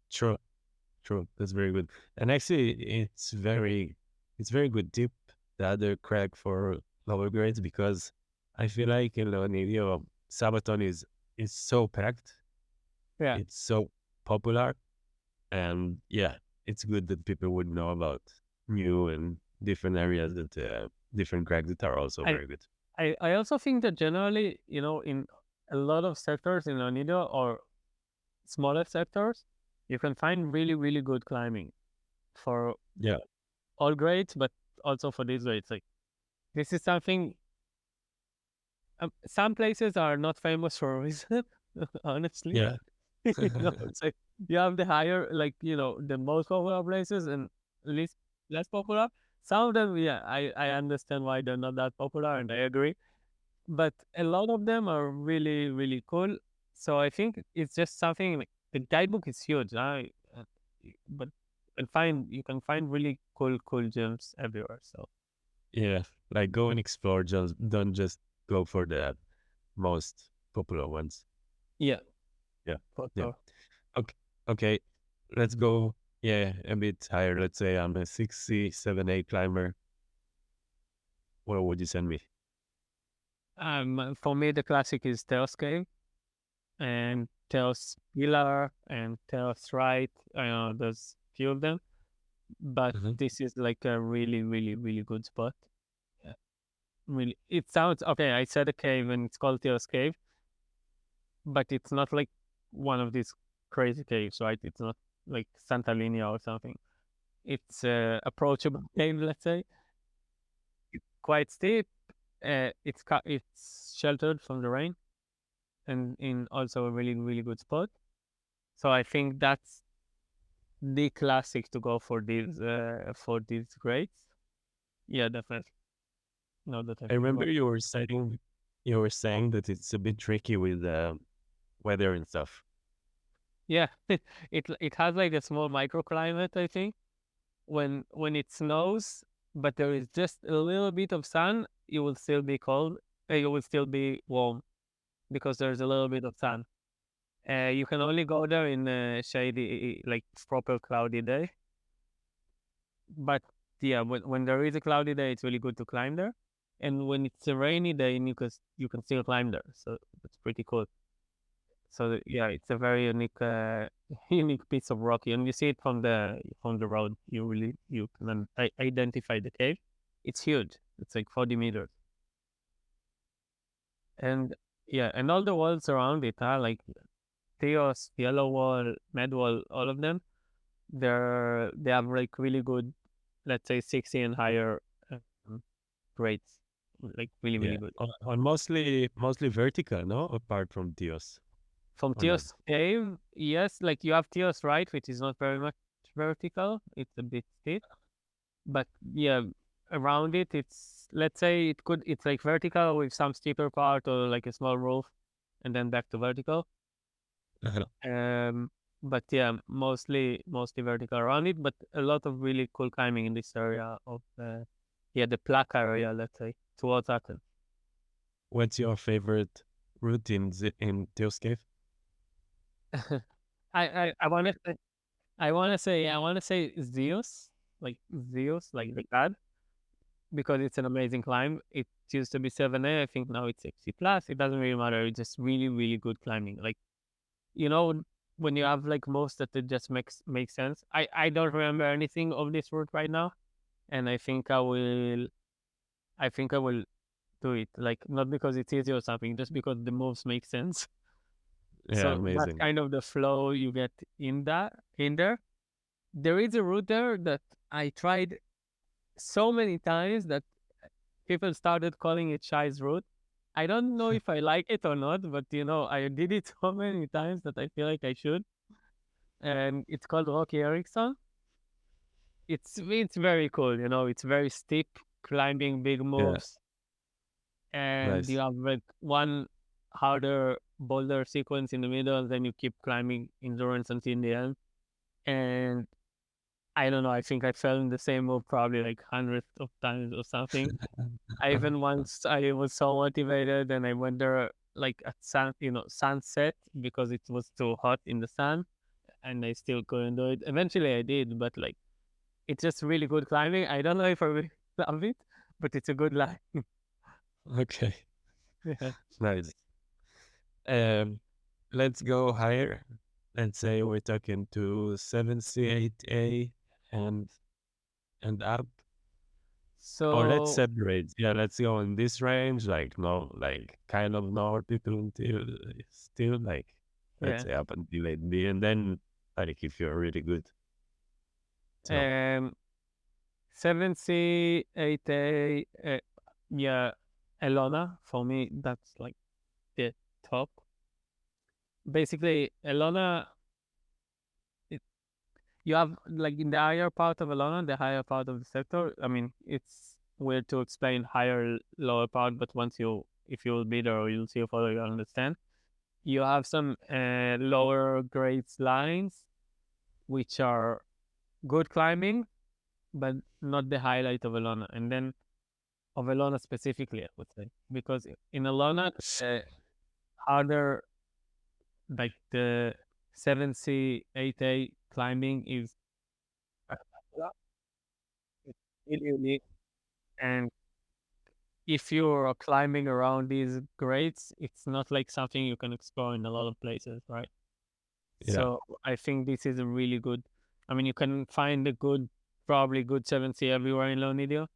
True. True. That's very good. And actually, it's very good tip, the other crack for lower grades, because I feel like in Leonidio, Sabaton is so packed. yeah. It's so popular. And yeah, it's good that people would know about new and different areas that different cracks that are also I very good. I also think that generally, in a lot of sectors in Leonidio or smaller sectors, you can find really, really good climbing for Yeah. all great, but also for these rates. Like this is something. Some places are not famous for a reason, honestly. Yeah. It's like you have the higher, like the most popular places and least less popular. Some of them, yeah, I understand why they're not that popular, and I agree. But a lot of them are really really cool. So I think it's just something like the guidebook is huge. But you can find really cool gems everywhere. So Yeah. Like go and explore. Just don't just go for the most popular ones. yeah, Yeah. for Yeah. sure. Okay. Okay. Let's go. Yeah, a bit higher. Let's say I'm a 6C, 7A climber. Where would you send me? For me, the classic is Taos Cave and Taos Pillar and Taos Right. I know there's few of them, but Mhm. this is like a really, really, really good spot. Yeah. Really, it sounds okay. I said a cave and it's called Taos Cave, but it's not like one of these crazy caves, right? It's not like Santa Linia or something. It's approachable cave, let's say. It's quite steep. It's sheltered from the rain and in also a really really good spot. So I think that's the classic to go for these grades. Yeah, definitely. No, that I I think remember about. you were saying that it's a bit tricky with weather and stuff. Yeah, it has like a small microclimate. I think when it snows, but there is just a little bit of sun, you will still be cold. You will still be warm because there's a little bit of sun. You can only go there in a shady, like proper cloudy day. But yeah, when there is a cloudy day, it's really good to climb there. And when it's a rainy day, you can still climb there. So it's pretty cool. So yeah, it's a very unique unique piece of rock, and you see it from the road. You can identify the cave. It's huge. It's like 40 meters, and yeah, and all the walls around it are like Theos, Yellow Wall, Med Wall, all of them. They have like really good, let's say 60 and higher um, grades, like really really Yeah, good. on mostly vertical, no? Apart from Dios From or not? Theos Cave, yes, like you have Theos Right, which is not very much vertical. It's a bit steep, but yeah, around it, it's let's say it's like vertical with some steeper part or like a small roof, and then back to vertical. Um, but yeah, mostly vertical around it, but a lot of really cool climbing in this area of the Placa area, let's say, towards Athens. What's your favorite route in Dios Cave? I wanna say Zeus, like the god, because it's an amazing climb. It used to be 7A, I think now it's 60 plus. It doesn't really matter. It's just really, really good climbing. Like, you know, when you have like most that it just makes sense. I don't remember anything of this route right now, and I think I will do it. Like not because it's easy or something, just because the moves make sense. Yeah, So that's amazing. kind of the flow you get in there. There is a route there that I tried so many times that people started calling it Shai's route. I don't know if I like it or not, but I did it so many times that I feel like I should. And it's called Rocky Erickson. It's very cool. It's very steep, climbing big Yeah, moves, and you nice. have like one harder boulder sequence in the middle, and then you keep climbing endurance until the end. And I don't know. I think I fell in the same move probably like hundreds of times or something. I even once I was so motivated and I went there like at sunset because it was too hot in the sun and I still couldn't do it. Eventually I did, but like it's just really good climbing. I don't know if I really love it, but it's a good line. Okay, Yeah. nice. Um, let's go higher. Let's say we're talking to 7C, 8A and up. Or let's So separate. Yeah, let's go in this range, like no, like kind of north people until still like let's yeah. say up until 8B, and then like if you're really good. So Um 7C, 8A, yeah, Elona, for me, that's like the top. Basically, Elona, you have like in the higher part of Elona, the higher part of the sector. I mean, it's weird to explain higher, lower part, but if you will be there or you'll see a photo, you'll understand. You have some lower grades lines, which are good climbing, but not the highlight of Elona. And then of Elona specifically, I would say, because in Elona, harder, like the 7C, 8A climbing is really unique. And if you're climbing around these grades, it's not like something you can explore in a lot of places, right? Yeah. So I think this is a really good. I mean, you can find probably good 7C everywhere in Leonidio,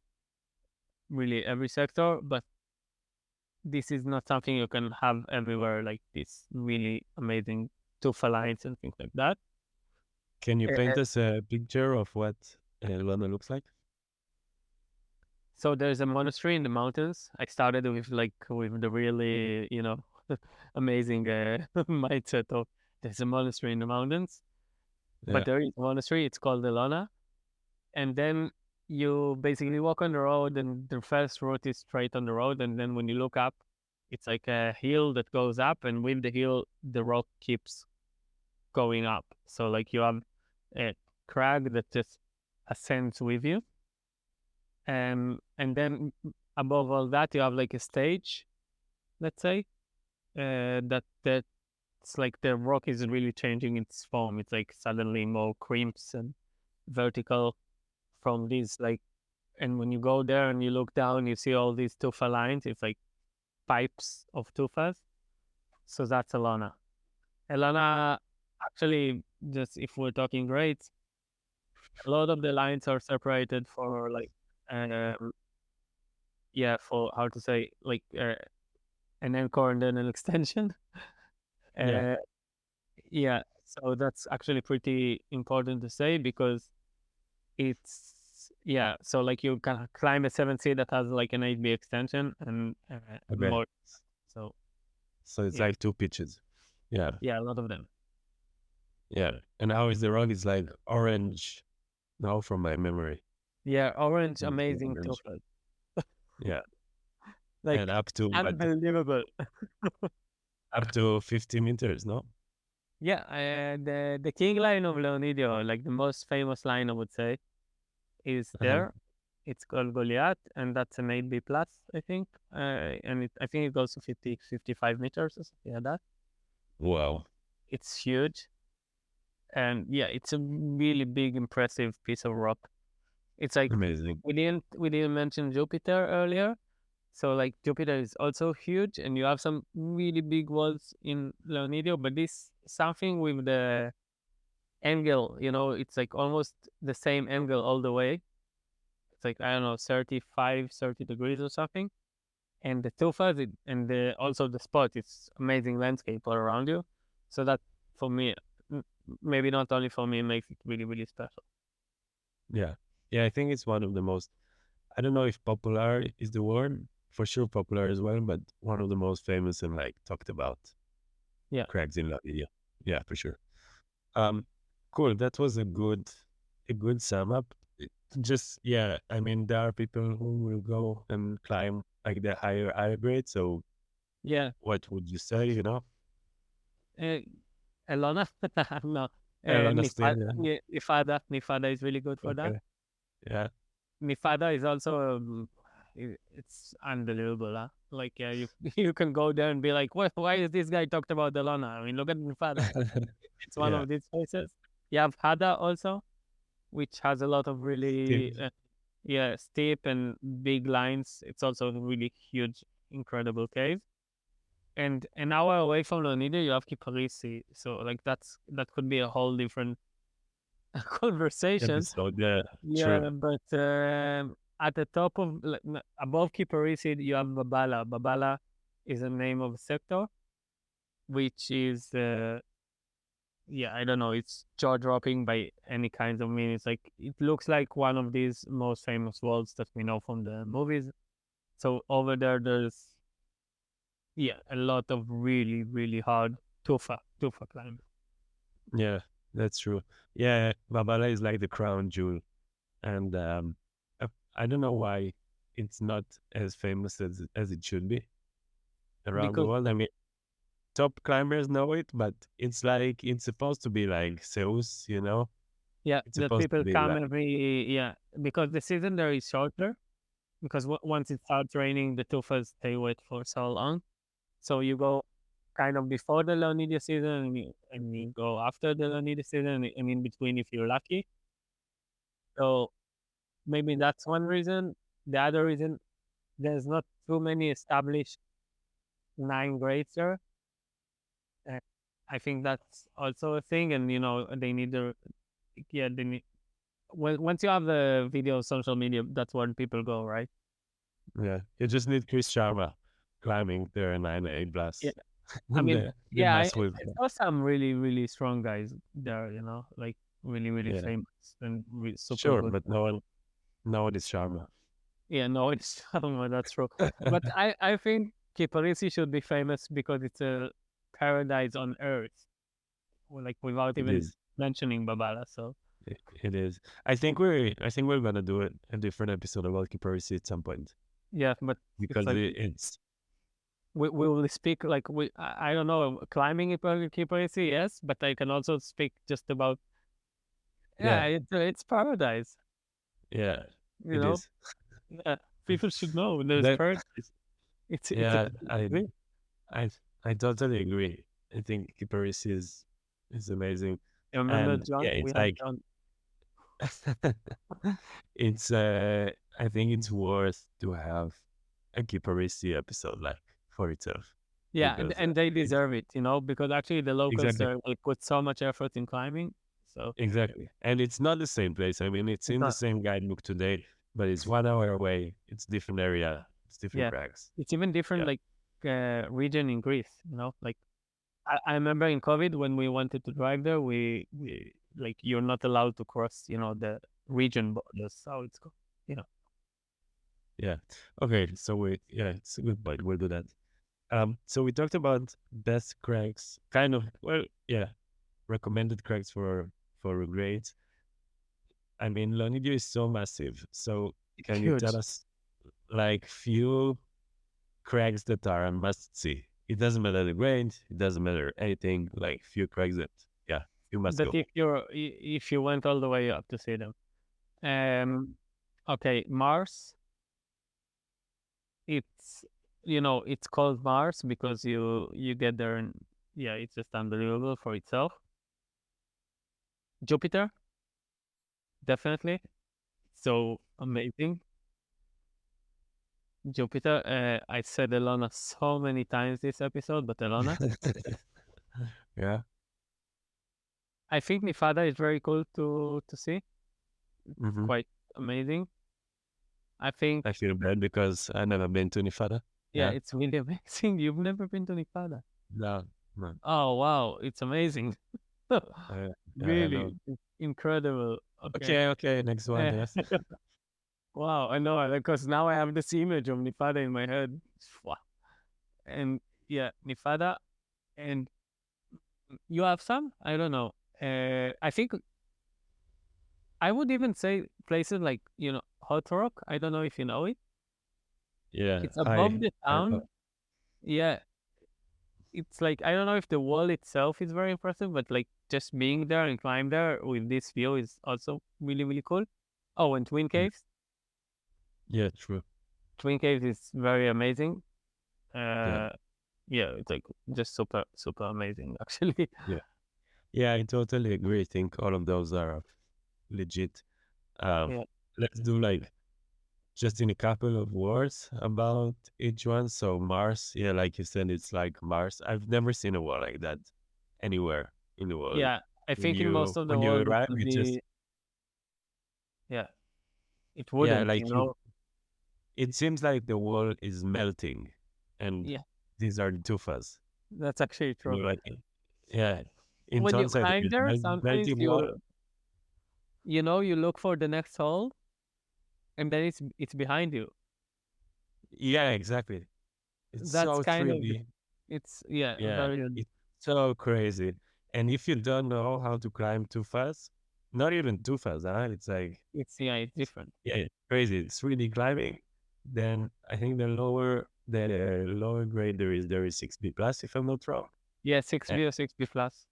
really every sector, but this is not something you can have everywhere, like this really amazing tufa lines and things like that. Can you Uh, paint us a picture of what London looks like? So there's a monastery in the mountains. I started with the really, amazing mindset of there's a monastery in the mountains, Yeah. but there is a monastery. It's called Elona, and then you basically walk on the road, and the first route is straight on the road, and then when you look up, it's like a hill that goes up, and with the hill, the rock keeps going up. So like you have a crag that just ascends with you. And then above all that, you have like a stage, let's say, that's like the rock is really changing its form. It's like suddenly more crimps and vertical from these like, and when you go there and you look down, you see all these tufa lines. It's like pipes of tufas. So that's Elana. Elana, actually, just if we're talking grades, a lot of the lines are separated for like, for how to say, like an anchor and then an extension. Yeah. Uh, yeah, so that's actually pretty important to say because so like you can climb a 7C that has like an 8B extension and Okay. more. So So it's yeah, like two pitches. Yeah. yeah, a lot of them. Yeah. And how is the rock? It's like orange now from my memory. Yeah, orange, It's like amazing orange. tufas. Yeah. Like And up to but unbelievable. up to 50 meters, no? Yeah, the king line of Leonidio, like the most famous line, I would say, is Uh-huh. there. It's called Goliath, and that's an 8B plus, I think. I think it goes to 50, 55 meters or something like that. Wow. It's huge. And yeah, it's a really big, impressive piece of rock. It's like Amazing. we didn't mention Jupiter earlier. So like Jupiter is also huge, and you have some really big walls in Leonidio, but this something with the angle, it's like almost the same angle all the way. It's like, I don't know, 30 degrees or something. And the tufas and also the spot, it's amazing landscape all around you. So that for me, maybe not only for me, makes it really, really special. Yeah. Yeah, I think it's one of the most, I don't know if popular is the word, for sure popular as well, but one of the most famous and like talked about Yeah. cracks in La Video. Yeah, for sure. Um, cool. That was a good sum up. Just yeah, I mean there are people who will go and climb like the higher grade. So Yeah. what would you say? You know, Uh, Elona? No. honestly, Nifada, Nifada is really good for that. okay, yeah, Nifada is also it's unbelievable, huh? Like you you can go there and be like, what? Why is this guy talked about Delona? I mean, look at Nifada. It's one yeah, of these places. You have Hada also, which has a lot of Steve, really steep and big lines. It's also a really huge, incredible cave. And an hour away from Leonidio, you have Kiparisi. So like that could be a whole different conversation. episode. Yeah, true. Yeah, but at the top of above Kiparisi, you have Babala. Babala is a name of a sector, which is yeah, I don't know, it's jaw dropping by any kinds of means. Like it looks like one of these most famous walls that we know from the movies. So over there, there's a lot of really really hard tufa climbing. Yeah, that's true. Yeah, Babala is like the crown jewel, and I, I don't know why it's not as famous as it should be around the Because world. I mean, top climbers know it, but it's like it's supposed to be like Zeus, you know? yeah, It's that supposed to people be come like every because the season there is shorter because once it starts raining, the tufas stay wet for so long. So you go kind of before the Leonidio season and you go after the Leonidio season and in between if you're lucky. So maybe that's one reason. The other reason, there's not too many established nine grades there. Uh, I think that's also a thing, and they need they need. Well, once you have the video on social media, that's when people go, right? yeah. You just need Chris Sharma climbing there 9 8 Yeah, plus. I mean, The mass will I saw some really really strong guys there. Like really really yeah. famous and super Sure, good. but no one is Sharma. Yeah, no, it's that's true. But I think Kiparisi should be famous because it's a paradise on earth, like without It even is. mentioning Babala. So It is. I think we're gonna do a different episode about Kiparisi at some point yeah, but it's because like it's we will speak like I don't know, climbing Kiparisi, yes, but I can also speak just about yeah, it's paradise. yeah, You it know, is. yeah, people should know there's That paradise. It's a yeah, I I totally agree. I think Kiparisi is amazing, you remember and John? yeah, We it's had like John. it's I think it's worth to have a Kiparisi episode like for itself Yeah, because and they it's deserve it, because actually the locals exactly there like put so much effort in climbing. So exactly, and it's not the same place. I mean, it's it's in the not, same guidebook today, but it's 1 hour away. It's different area. It's different yeah, cracks. it's even different Yeah, like region in Greece. Like I remember in COVID when we wanted to drive there, we like you're not allowed to cross, the region borders. So it's called, you know. yeah. Okay, so yeah, it's a good point. We'll do that. So we talked about best cracks, kind of well, yeah, recommended cracks for grades. I mean, Leonidio is so massive. So It's can you tell huge. us like few cracks that are a must see? It doesn't matter the grade, it doesn't matter anything. Like few cracks that yeah, you must That go. if you went all the way up to see them. Okay, Mars. It's called Mars because you get there and yeah, it's just unbelievable for itself. Jupiter, definitely. So amazing. Jupiter. I said Elona so many times this episode, but Elona. Yeah. I think Nifada is very cool to see. Hmm. Quite amazing. I think I feel bad because I never been to Nifada. yeah, Yeah. it's really amazing. You've never been to Nifada. No, no. Oh wow, it's amazing. Yeah, I know. Really incredible. Okay. Okay, okay. Next one. Eh, Yes. wow, I know because now I have this image of Nifada in my head. Wow. And yeah, Nifada, and you have some? I don't know. I think I would even say places like Hot Rock. I don't know if you know it. Yeah. It's above the I know. town. Yeah, it's like I don't know if the wall itself is very impressive, but like just being there and climb there with this view is also really really cool. Oh, and Twin Mm. Caves. Yeah, true. Twin Caves is very amazing. Yeah. Uh, yeah, it's like just super super amazing actually. Yeah. Yeah, I totally agree. I think all of those are legit. Um, Yeah, let's do like just in a couple of words about each one. So Mars, yeah, like you said, it's like Mars. I've never seen a wall like that anywhere in the world. yeah. I think in most of the When you world it arrive, would it just be yeah, it yeah, wouldn't. like you. It seems like the wall is melting, and Yeah, these are the tufas. that's actually And true. you're like, yeah. in when you Tonside, climb there's there, plenty sometimes of water. you look for the next hole, and then it's behind you. Yeah, exactly. It's That's so kind of trippy. it's yeah, Yeah, very unique. it's so crazy. And if you don't know how to climb too fast, not even too fast, huh? It's like, It's different. yeah, it's crazy. It's really climbing. Then I think the lower grade there is 6B plus, if I'm not wrong. Yeah, six And B or 6B plus.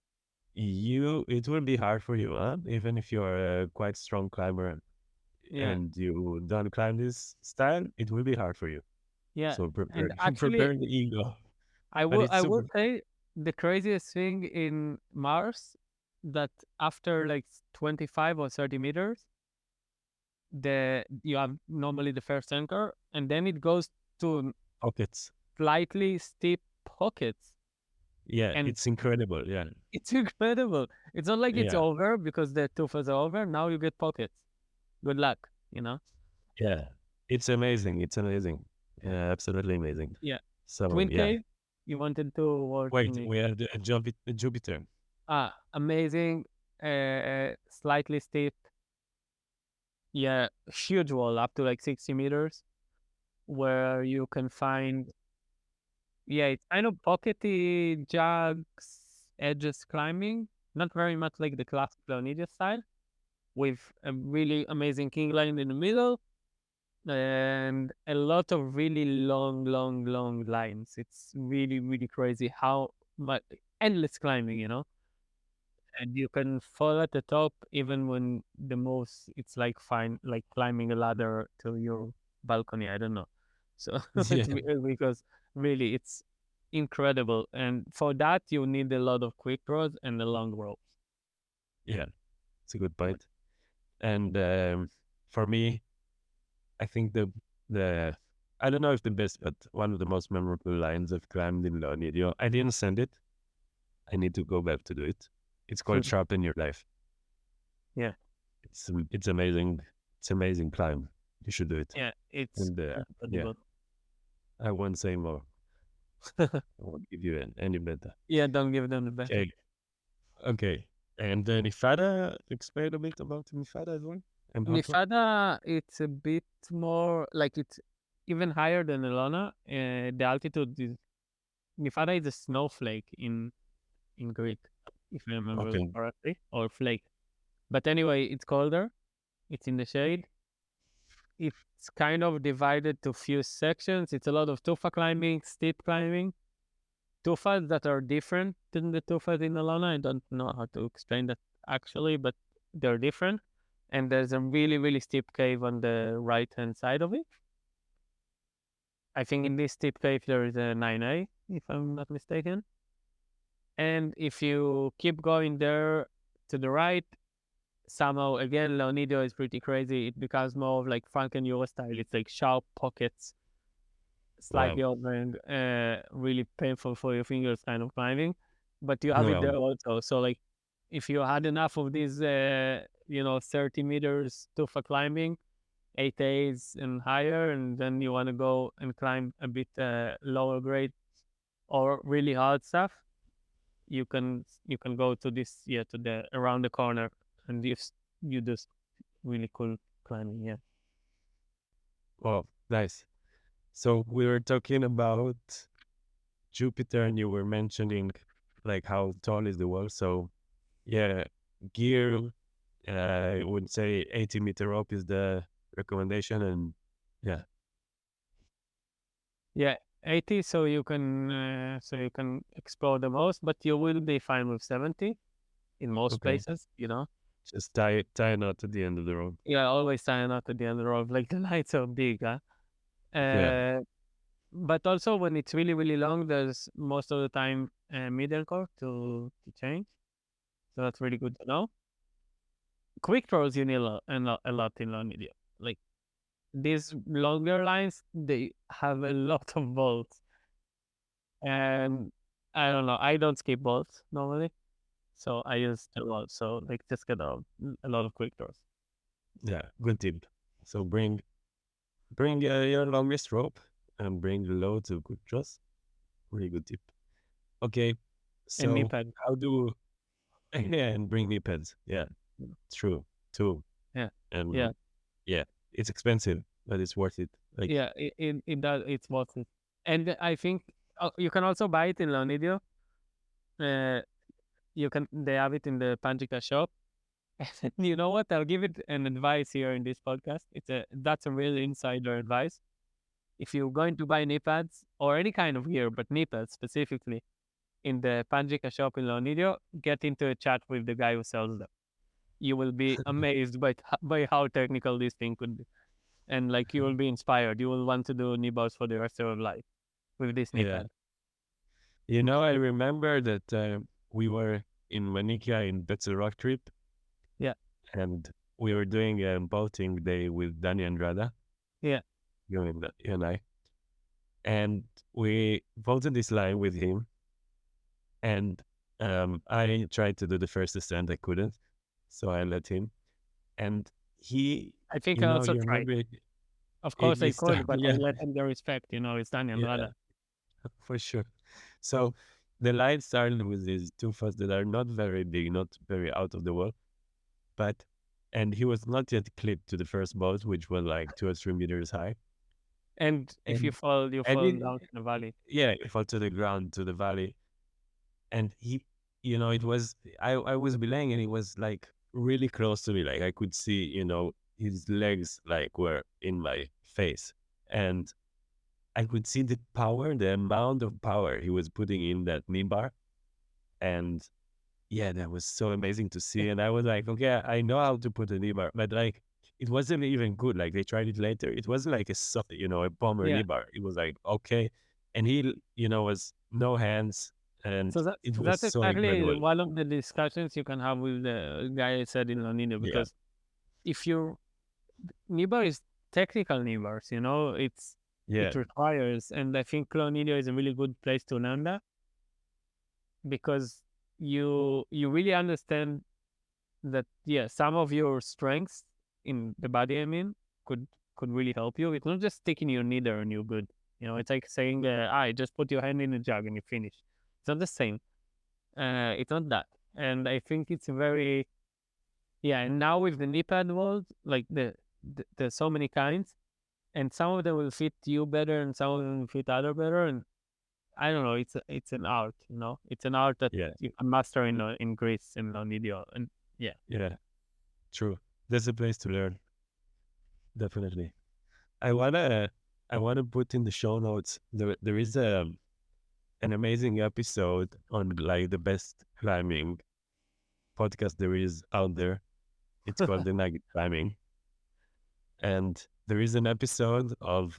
it will be hard for you, huh? Even if you're a quite strong climber Yeah, and you don't climb this style, it will be hard for you. yeah. So And prepare actually, prepare the ego. I But will it's I will super. say the craziest thing in Mars that after like 25 or 30 meters, the you have normally the first anchor, and then it goes to Pockets. slightly steep pockets, Yeah, and it's incredible. Yeah, it's incredible. It's not like it's yeah, over because the two are over. Now you get pockets. Good luck, you know. yeah. It's amazing. It's amazing. Yeah, absolutely amazing. Yeah, So Twin yeah. Cave. You wanted to work Wait, me. we have the Jupiter. Amazing. Slightly steep. Yeah, huge wall up to like 60 meters, where you can find. Yeah, it's kind of pockety jugs, edges climbing. Not very much like the classic Leonidio style, with a really amazing king line in the middle and a lot of really long lines. It's really, really crazy how much endless climbing, and you can fall at the top even when the most it's like fine, like climbing a ladder to your balcony. I don't know. So Yeah, because really it's incredible, and for that you need a lot of quick draws and a long rope. yeah. It's a good point. And for me, I think the I don't know if the best, but one of the most memorable lines I've climbed in Leonidio. I didn't send it. I need to go back to do it. It's called Sharpen Your Life. Yeah, It's amazing. It's amazing climb. You should do it. yeah, it's And yeah, incredible. I won't say more. I won't give you any better. Yeah, don't give them the better. Okay, okay. And then Ifada, explain a bit about Ifada as well. And Hotla. Nifada, it's a bit more like it's even higher than Elona. The altitude is Nifada is a snowflake in Greek, if I remember Okay. correctly, or flake. But anyway, it's colder. It's in the shade. It's kind of divided to few sections. It's a lot of tufa climbing, steep climbing, tufas that are different than the tufas in Elona. I don't know how to explain that actually, but they're different. And there's a really, really steep cave on the right hand side of it. I think in this steep cave there is a 9A, if I'm not mistaken. And if you keep going there to the right, somehow again Leonidio is pretty crazy. It becomes more of like Franken Euro style. It's like sharp pockets, Wow. slightly open, really painful for your fingers kind of climbing. But you have it Well, there also. So like if you had enough of these 30 meters tufa climbing, 8As and higher, and then you want to go and climb a bit lower grade or really hard stuff, you can go to this to the around the corner, and you do really cool climbing. Yeah, well, nice. So we were talking about Jupiter, and you were mentioning like how tall is the wall. So yeah, gear. I would say 80-meter rope is the recommendation, and yeah, yeah, 80, so you can explore the most, but you will be fine with 70 in most okay. places. Just tie a knot at the end of the rope. Yeah, always sign out at the end of the road. Like the lights are big, huh? Yeah. Uh, but also when it's really really long, there's most of the time middle core to change. So that's really good to know. Quick throws you need a lot in long video. Like these longer lines, they have a lot of bolts, and I don't know. I don't skip bolts normally, so I use a lot. So like just get a lot of quick throws. Yeah, good tip. So bring your longest rope and bring the load to good trust. Really good tip. Okay, And knee so pad. how do Yeah, and bring knee pads. Yeah, true, too. Yeah, yeah, And yeah, it's expensive, but it's worth it. Like, yeah. It does. It's worth it. And I think you can also buy it in Leonidio. Uh, you can. They have it in the Panjica shop. You know what? I'll give it an advice here in this podcast. That's a real insider advice. If you're going to buy knee pads or any kind of gear, but knee pads specifically in the Panjica shop in Leonidio, get into a chat with the guy who sells them. You will be amazed by how technical this thing could be, and like you will be inspired. You will want to do knee bars for the rest of your life with this knee yeah. pad. I remember that we were in Manica in Betzel Rock trip, Yeah, and we were doing a boating day with Danny and Rada, yeah. you and I, and we boated this line with him, and I tried to do the first ascent, I couldn't, so I let him, and he, I think I also you tried. remember, Of course, I he could, started, but I yeah, let him the respect. It's Daniel yeah, Rada. for sure. So the line started with these two fuzz that are not very big, not very out of the world, but and he was not yet clipped to the first boat, which was like 2 or 3 meters high. And if you And fall, you I fall did, down in the valley. yeah, it fell to the ground, to the valley. And he, it was, I was belaying and he was like really close to me. Like I could see, his legs like were in my face. And I could see the power, the amount of power he was putting in that knee bar. And yeah, that was so amazing to see. And I was like, okay, I know how to put a knee bar, but like, it wasn't even good. Like they tried it later. It wasn't like a bomber knee Yeah. bar. It was like, okay. And he, was no hands and So it was that's so exactly incredible. one of the discussions you can have with the guy I said in Leonidio, Yeah. because if your Nibar is technical Nibars, Yeah. it requires, and I think Leonidio is a really good place to learn that, because you really understand that, yeah, some of your strengths in the body, I mean, could really help you. It's not just sticking your needle and you're good. It's like saying, just put your hand in the jug and you finish. It's not the same. It's not that. And I think it's very, yeah. And now with the knee pad world, like there's so many kinds, and some of them will fit you better, and some of them will fit other better. And I don't know. It's an art. It's an art that Yeah. you can master in Greece and Leonidio. And yeah, Yeah. True. That's a place to learn. Definitely. I wanna I wanna put in the show notes. There is an amazing episode on like the best climbing podcast there is out there. It's called the Nugget Climbing, and there is an episode of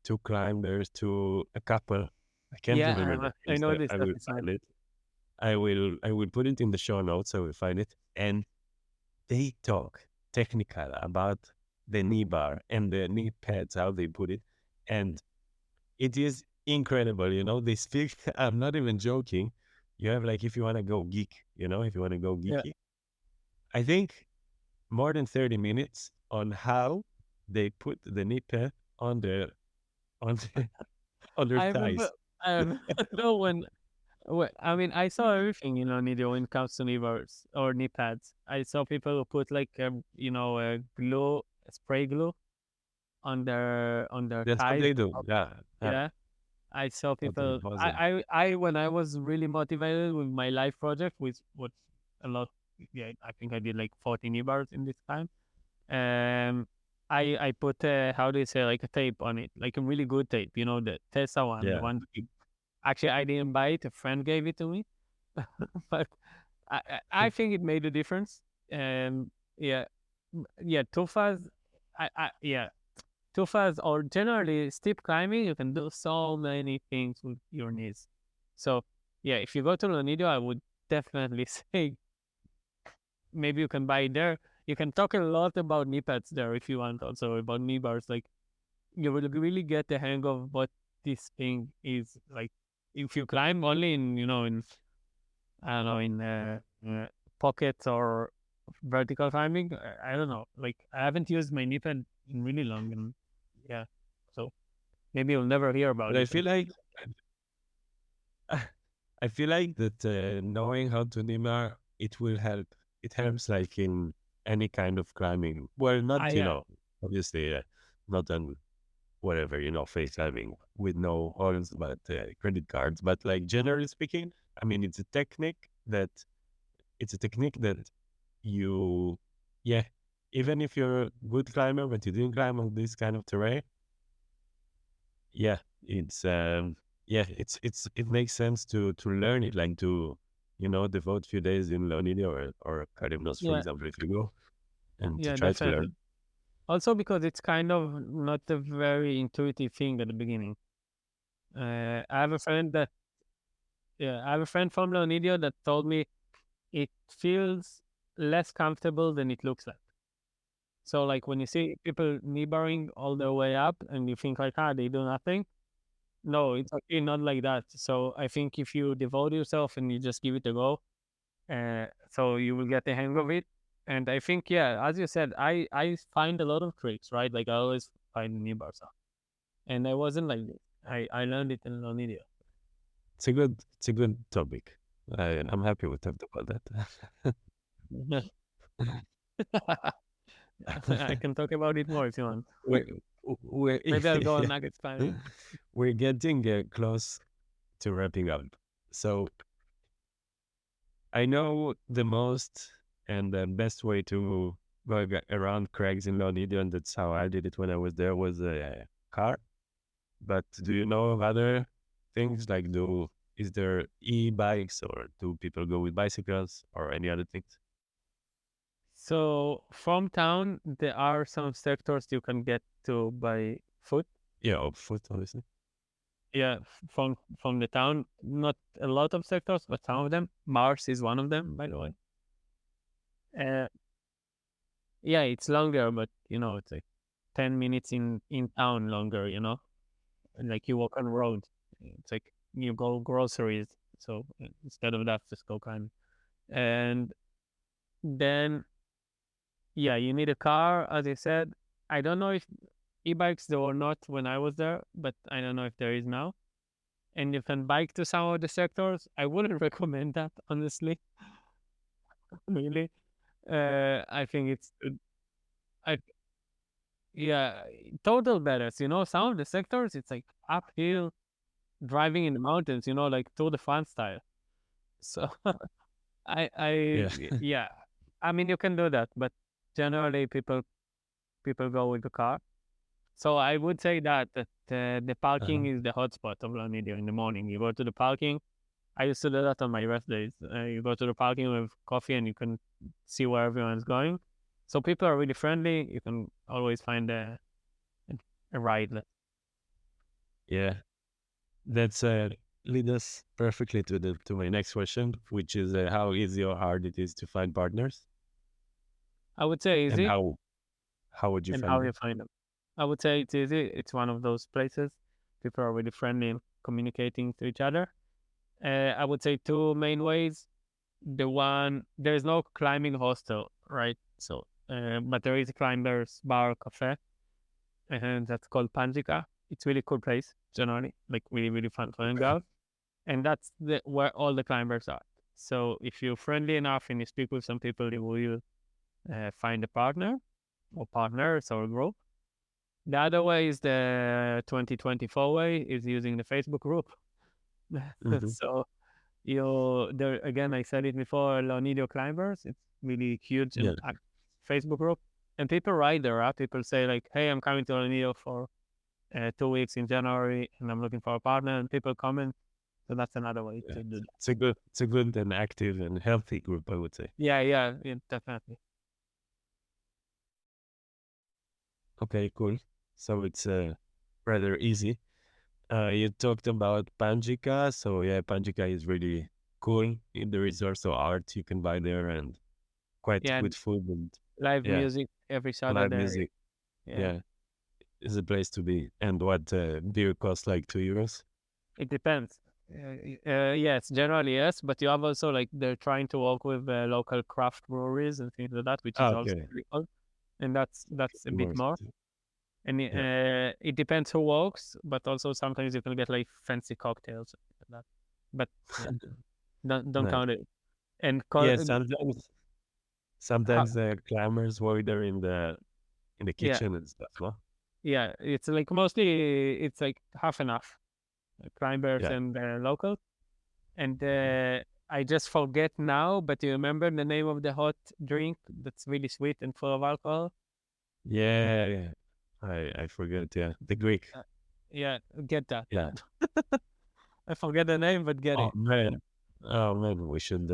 two climbers, to a couple. I can't remember yeah. the I names. know this I will episode. find it. I will put it in the show notes. I will find it, and they talk technical about the knee bar and the knee pads, how they put it, and it is incredible. They speak. I'm not even joking. You have like, if you want to go geek, if you want to go Yeah. geeky, I think more than 30 minutes on how they put the knee pad on on the, on their I remember. thighs. No, I mean, I saw everything in Leonidio when it comes to knee bars or knee pads. I saw people who put like glue, spray glue on their That's what thighs. they do. Yeah, yeah, Yeah, I saw totally people. awesome. I when I was really motivated with my life project, with what a lot. Yeah, I think I did like 40 knee bars in this time. Um, I put how do you say, like a tape on it, like a really good tape. The Tessa one, the Yeah, one. Actually, I didn't buy it. A friend gave it to me, but I think it made a difference. Yeah, yeah, too fast. Yeah, too fast or generally steep climbing, you can do so many things with your knees. So yeah, if you go to Leonidio, I would definitely say maybe you can buy it there. You can talk a lot about knee pads there if you want, also about knee bars. Like you will really get the hang of what this thing is like. If you climb only in I don't know, in pockets or vertical climbing, I don't know. Like I haven't used my knee pad in really long, and yeah, so maybe you'll never hear about but I it. feel like I feel like that knowing how to Nimar, it will help. It helps like in any kind of climbing. Well, not, I obviously, not on whatever, face climbing with no horns, but credit cards. But like generally speaking, I mean, it's a technique that you, yeah, even if you're a good climber, but you didn't climb on this kind of terrain, yeah, it makes sense to learn it, like to, devote a few days in Leonidio or Kalimnos, for yeah example, if you go and to yeah try to definitely. learn. Also because it's kind of not a very intuitive thing at the beginning. I have a friend that I have a friend from Leonidio that told me it feels less comfortable than it looks like. So like when you see people knee barring all the way up and you think like, they do nothing. No, it's actually not like that. So I think if you devote yourself and you just give it a go, so you will get the hang of it. And I think, yeah, as you said, I find a lot of tricks, right? Like I always find knee bars up. And I wasn't like this. I learned it in Leonidio. It's a good topic. I'm happy we talked about that. I can talk about it more if you want. we're, we're, Maybe I'll go on yeah. nuggets climbing. We're getting close to wrapping up. So I know the most and the best way to go around crags in Leonidio, and that's how I did it when I was there, was a car. But do you know of other things, like is there e-bikes, or do people go with bicycles or any other things? So from town, there are some sectors you can get to by foot. Yeah, or foot, obviously. Yeah, from the town, not a lot of sectors, but some of them. Mars is one of them, by the way. Uh, yeah, it's longer, but it's like 10 minutes in town longer. Like you walk on the road. It's like you go groceries. So instead of that, just go kind. And then yeah, you need a car, as I said. I don't know if e-bikes there were not when I was there, but I don't know if there is now. And you can bike to some of the sectors. I wouldn't recommend that, honestly. Really. I think I yeah, total betters. Some of the sectors it's like uphill, driving in the mountains. Like Tour de France style. So Yeah. yeah. I mean, you can do that, but generally people go with the car. So I would say that the Uh-huh. parking is the hotspot of Leonidio in the morning. You go to the parking. I used to do that on my rest days. You go to the parking with coffee and you can see where everyone's going. So people are really friendly. You can always find a ride. Yeah. That's lead us perfectly to my next question, which is how easy or hard it is to find partners, I would say and easy, how would you and find how you them? find them. I would say it's easy. It's one of those places. People are really friendly and communicating to each other. I would say two main ways. There's no climbing hostel, right? So, but there is a climbers bar cafe, and that's called Panjica. It's really cool place generally, like really really fun to hang out, and that's where all the climbers are. So if you're friendly enough and you speak with some people, you will find a partner or partners or a group. The other way is the 2024 way is using the Facebook group. Hmm. So there again, I said it before, Leonidio Climbers. It's really huge Yeah. and Facebook group. And people write there. People say like, "Hey, I'm coming to Leonidio for 2 weeks in January, and I'm looking for a partner." And people comment. So that's another way Yeah. to do that. It's a good and active and healthy group, I would say. Yeah, definitely. Okay, cool. So it's rather easy. You talked about Panjica, so yeah, Panjica is really cool. There is also art you can buy there, and quite Yeah, and good food, and live yeah, music every live Saturday. music. Yeah, Yeah, is a place to be. And what beer costs like 2 euros? it depends. Yes, generally yes, but you have also like they're trying to work with local craft breweries and things like that, which Ah, is also okay, pretty cool. And that's a bit more. more. And Yeah. it depends who works, but also sometimes you can get like fancy cocktails like that. but yeah, don't Nice. count it. And Yeah, how, sometimes the climbers work there in the yeah, kitchen and stuff, no? yeah, it's like mostly it's like half and half, climbers Yeah. and locals. And I just forget now, but you remember the name of the hot drink that's really sweet and full of alcohol? Yeah, yeah. I forget, yeah. The Greek. Uh, yeah, get that. Yeah. I forget the name, but get Oh it. man. Oh man, we should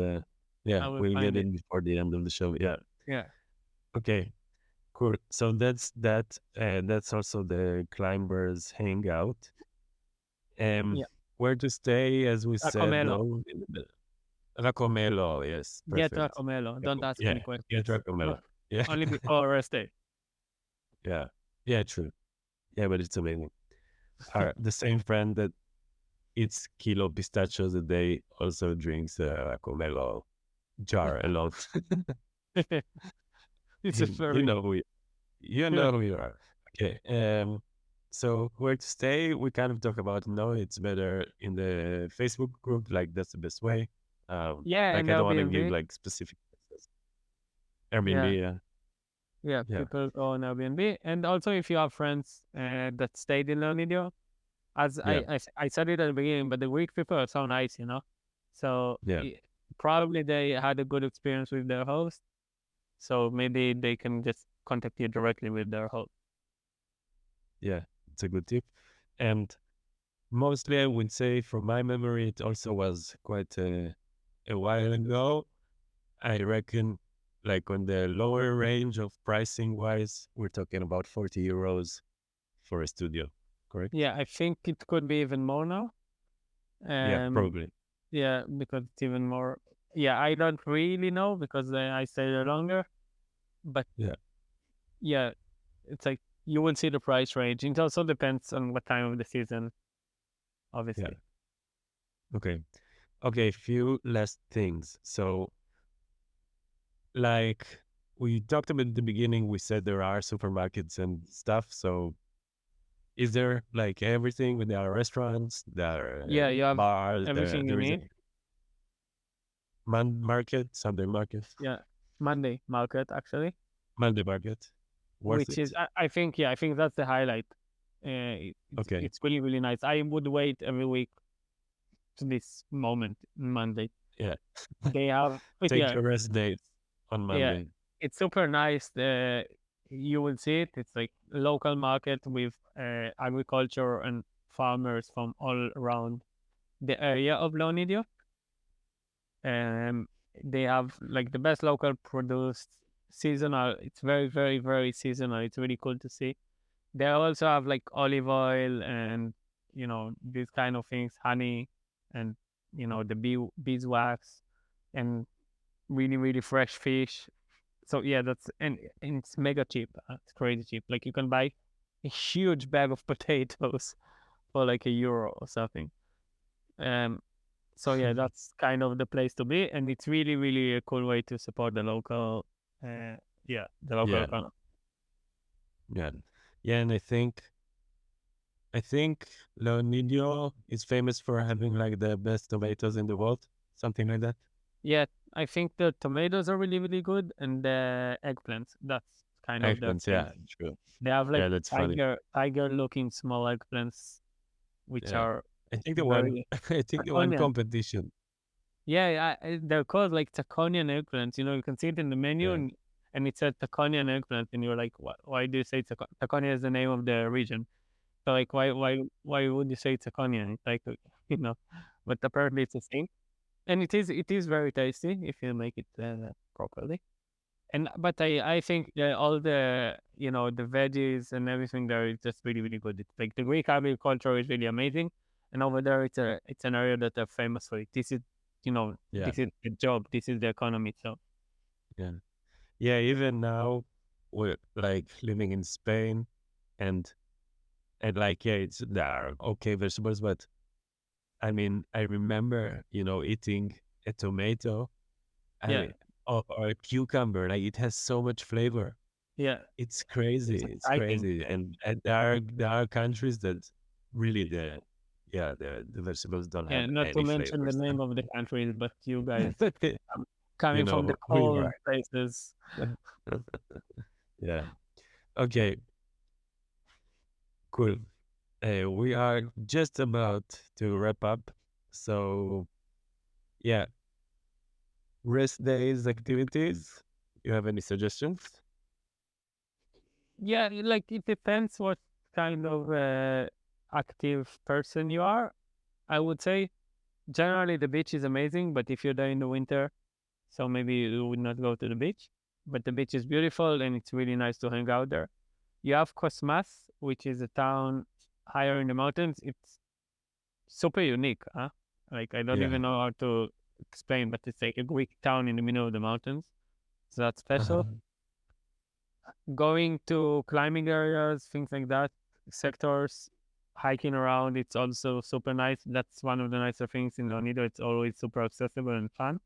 yeah, I will we'll get find it. it before the end of the show. Yeah. Yeah, Okay. Cool. So that's that. That's also the climbers hangout. Um, yeah. where to stay, as we said, Racomelo. no, Racomelo. Yes, Get perfect. Racomelo. Don't ask Yeah, any get questions. Racomelo. Yeah, Only before rest day. yeah, yeah. True. Yeah, but it's amazing. The same friend that eats kilo pistachios a day also drinks Racomelo jar alone. It's a You furry. know who you Yeah, know who you are. Okay. So where to stay? We kind of talk about no, it's better in the Facebook group. Like that's the best way. yeah, Like and I don't want to give Airbnb. like specific places. Airbnb. Yeah, Yeah. yeah. Yeah. People go on Airbnb, and also if you have friends that stayed in Leonidio, as Yeah. I said it at the beginning, but the Greek people are so nice, So Yeah. probably they had a good experience with their host, so maybe they can just contact you directly with their host. Yeah. It's a good tip. And mostly, I would say, from my memory, it also was quite a while ago. I reckon, like on the lower range of pricing wise, we're talking about 40 euros for a studio, correct? Yeah, I think it could be even more now. Yeah, Um, probably. yeah, because it's even more. Yeah, I don't really know because I stay there longer, but Yeah, yeah, it's like you will see the price range. It also depends on what time of the season, yeah. obviously. Okay. Okay, few last things. So, like we talked about at the beginning, we said there are supermarkets and stuff. So, is there like everything? There are restaurants, there are Yeah, you have bars, everything you there is a need. market, Sunday market, Yeah, Monday market actually, Monday market. Worth which is it? I think I think that's the highlight. Okay. It's really really nice. I would wait every week to this moment Monday. Yeah. They have Take yeah your rest days on yeah. Monday. It's super nice. You will see it. It's like local market with agriculture and farmers from all around the area of Leonidio. Um, they have like the best local produced seasonal. It's very, very, very seasonal. It's really cool to see. They also have like olive oil and these kind of things, honey, and the beeswax, and really, really fresh fish. So yeah, and it's mega cheap. It's crazy cheap. Like you can buy a huge bag of potatoes for like €1 or something. Um, so yeah, that's kind of the place to be, and it's really, really a cool way to support the local, the local Yeah. economy. Yeah. Yeah. And I think Leonidio is famous for having like the best tomatoes in the world, something like that. Yeah, I think the tomatoes are really, really good, and the eggplants. That's kind of their Eggplants, thing. yeah, true. They have like Yeah, that's funny. tiger looking small eggplants, which Yeah. are I think the one very I think the one draconian. competition. Yeah, yeah, they're called like Taconian eggplants. You can see it in the menu, Yeah. and it says Taconian eggplant, and you're like, why do you say Taconia is the name of the region? So like, why would you say Taconian? It's like, you know, but apparently it's a thing, and it is very tasty if you make it properly. And but I think all the veggies and everything there is just really really good. It's like the Greek agriculture is really amazing, and over there it's an area that they're famous for it. Yeah. This is the job, this is the economy. So Yeah. Yeah, even now we're like living in Spain and like yeah, it's there are okay vegetables, but I mean I remember, eating a tomato, I yeah, mean or a cucumber, like it has so much flavor. yeah, It's crazy. it's It's exciting. crazy. And there are countries that really yeah, the vegetables don't Yeah, have not to any mention the flavors. name of the countries, but you guys You coming from the know who you cold are. places. Yeah. Okay. Cool. We are just about to wrap up. So yeah, rest days activities. You have any suggestions? Yeah, like it depends what kind of active person you are. I would say generally the beach is amazing, but if you're there in the winter, so maybe you would not go to the beach. But the beach is beautiful and it's really nice to hang out there. You have Cosmas, which is a town higher in the mountains. It's super unique, huh? Like I don't Yeah. even know how to explain, but it's like a Greek town in the middle of the mountains. So that's Uh-huh. special. Going to climbing areas, things like that, sectors, hiking around, it's also super nice. That's one of the nicer things in Leonido. It's always super accessible and fun.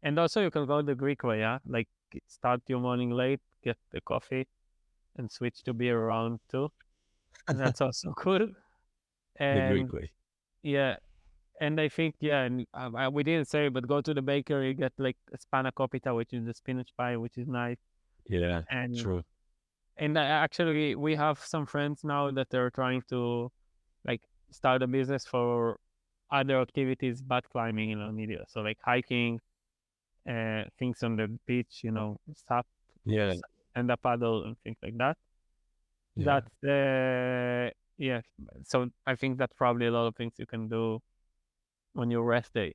And also you can go the Greek way, yeah? Like start your morning late, get the coffee, and switch to beer around too. That's also cool. The Greek And way. yeah, and I think yeah, and we didn't say, but go to the bakery, get like a spanakopita, which is the spinach pie, which is nice. Yeah. And True. actually, we have some friends now that are trying to like start a business for other activities but climbing in Leonidio. So like hiking, things on the beach, stuff, Yeah. and a paddle and things like that. Yeah. That's yeah. So I think that's probably a lot of things you can do on your rest day.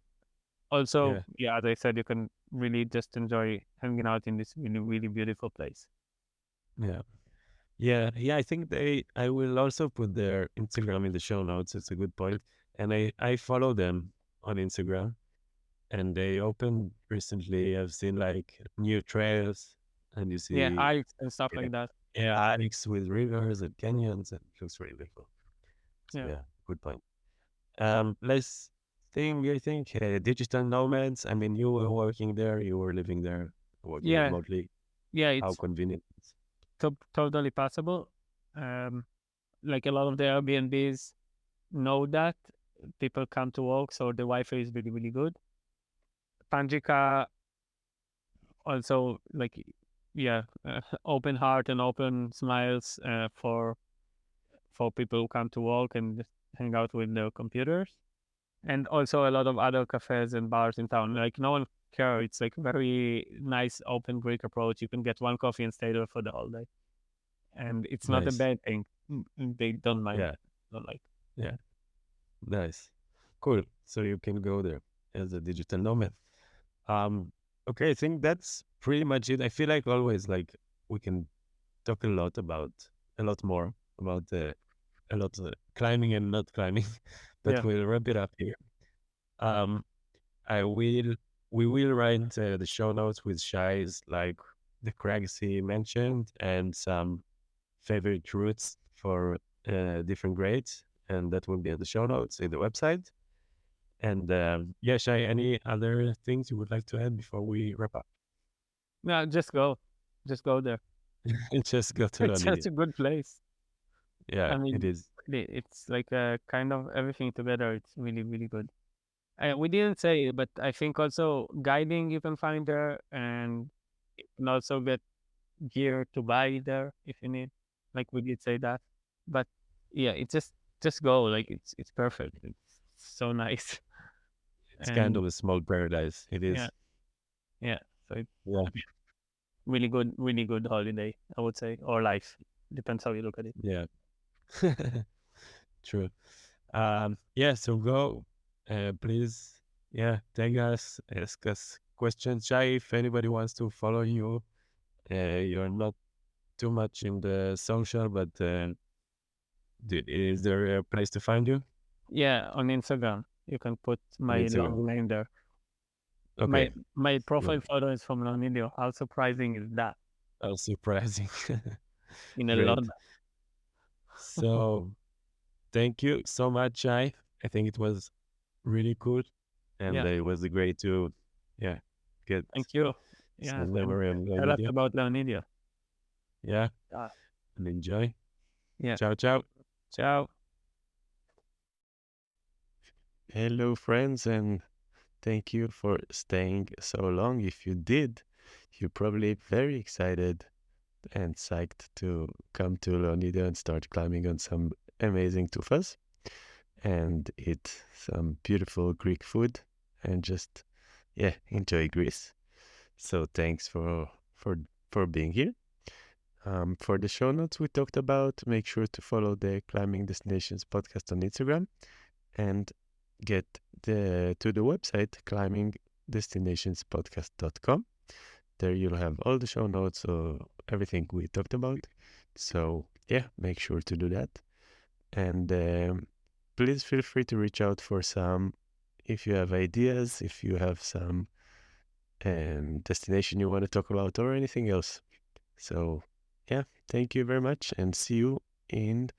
Also, Yeah. yeah, as I said, you can really just enjoy hanging out in this really, really beautiful place. Yeah. Yeah. Yeah. I think I will also put their Instagram in the show notes. It's a good point. And I follow them on Instagram, and they opened recently. I've seen like new trails, and you Yeah, see, hikes and stuff yeah, like that. yeah, hikes with rivers and canyons, and it looks really beautiful. So Yeah. yeah, good point. Last thing, I think, digital nomads. I mean, you were working there, you were living there, working Yeah, remotely. yeah, How it's convenient. totally possible. Um, like a lot of the Airbnbs know that people come to work, so the Wi-Fi is really, really good. Panjika also like, yeah, open heart and open smiles for people who come to work and just hang out with their computers. And also a lot of other cafes and bars in town. Like no one care. It's like very nice open Greek approach. You can get one coffee and stay there for the whole day, and it's not a Nice. bad thing. They don't mind. Yeah, Don't like. yeah, nice. Cool. So you can go there as a digital nomad. Um, okay, I think that's pretty much it. I feel like always like we can talk a lot more about a lot of climbing and not climbing, but Yeah, we'll wrap it up here. Um, I will we will write the show notes with Shai's like the crags he mentioned and some favorite routes for different grades, and that will be in the show notes in the website. And yeah, Shai, any other things you would like to add before we wrap up? yeah. Just go there. Just go to It's such Leonidio. a good place. Yeah, I it mean, is. it's like a kind of everything together. It's really, really good. We didn't say, but I think also guiding you can find there, and you can also get gear to buy there if you need. Like we did say that, but yeah, it's just go. Like it's perfect. It's so nice, It's kind and of a small paradise. It yeah, is. yeah. So it's Yeah, really good holiday, I would say, or life. Depends how you look at it. yeah. True. Yeah, so go. Please, yeah, tag us, ask us questions. Shai, if anybody wants to follow you, you're not too much in the social, but is there a place to find you Yeah, on Instagram, you can put on my Instagram? long name there. Okay, My good. profile photo is from Leonidio. How surprising is that? Oh, surprising. In a lot. Great. So, thank you so much, Shai. I think it was really cool, and Yeah, it was great to, yeah, get thank you. Yeah, some and memory on tell us Leonidio. about Leonidio. Yeah, Yeah, and enjoy. yeah. Ciao, ciao. Ciao. Hello, friends, and thank you for staying so long. If you did, you're probably very excited and psyched to come to Leonidio and start climbing on some amazing tufas and eat some beautiful Greek food and just, yeah, enjoy Greece. So thanks for being here. For the show notes we talked about, make sure to follow the Climbing Destinations podcast on Instagram and get to the website climbingdestinationspodcast.com. There you'll have all the show notes or everything we talked about. So yeah, make sure to do that. And please feel free to reach out for some if you have ideas, if you have some destination you want to talk about or anything else. So yeah, thank you very much and see you in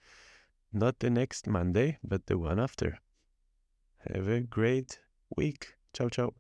not the next Monday, but the one after. Have a great week. Ciao, ciao.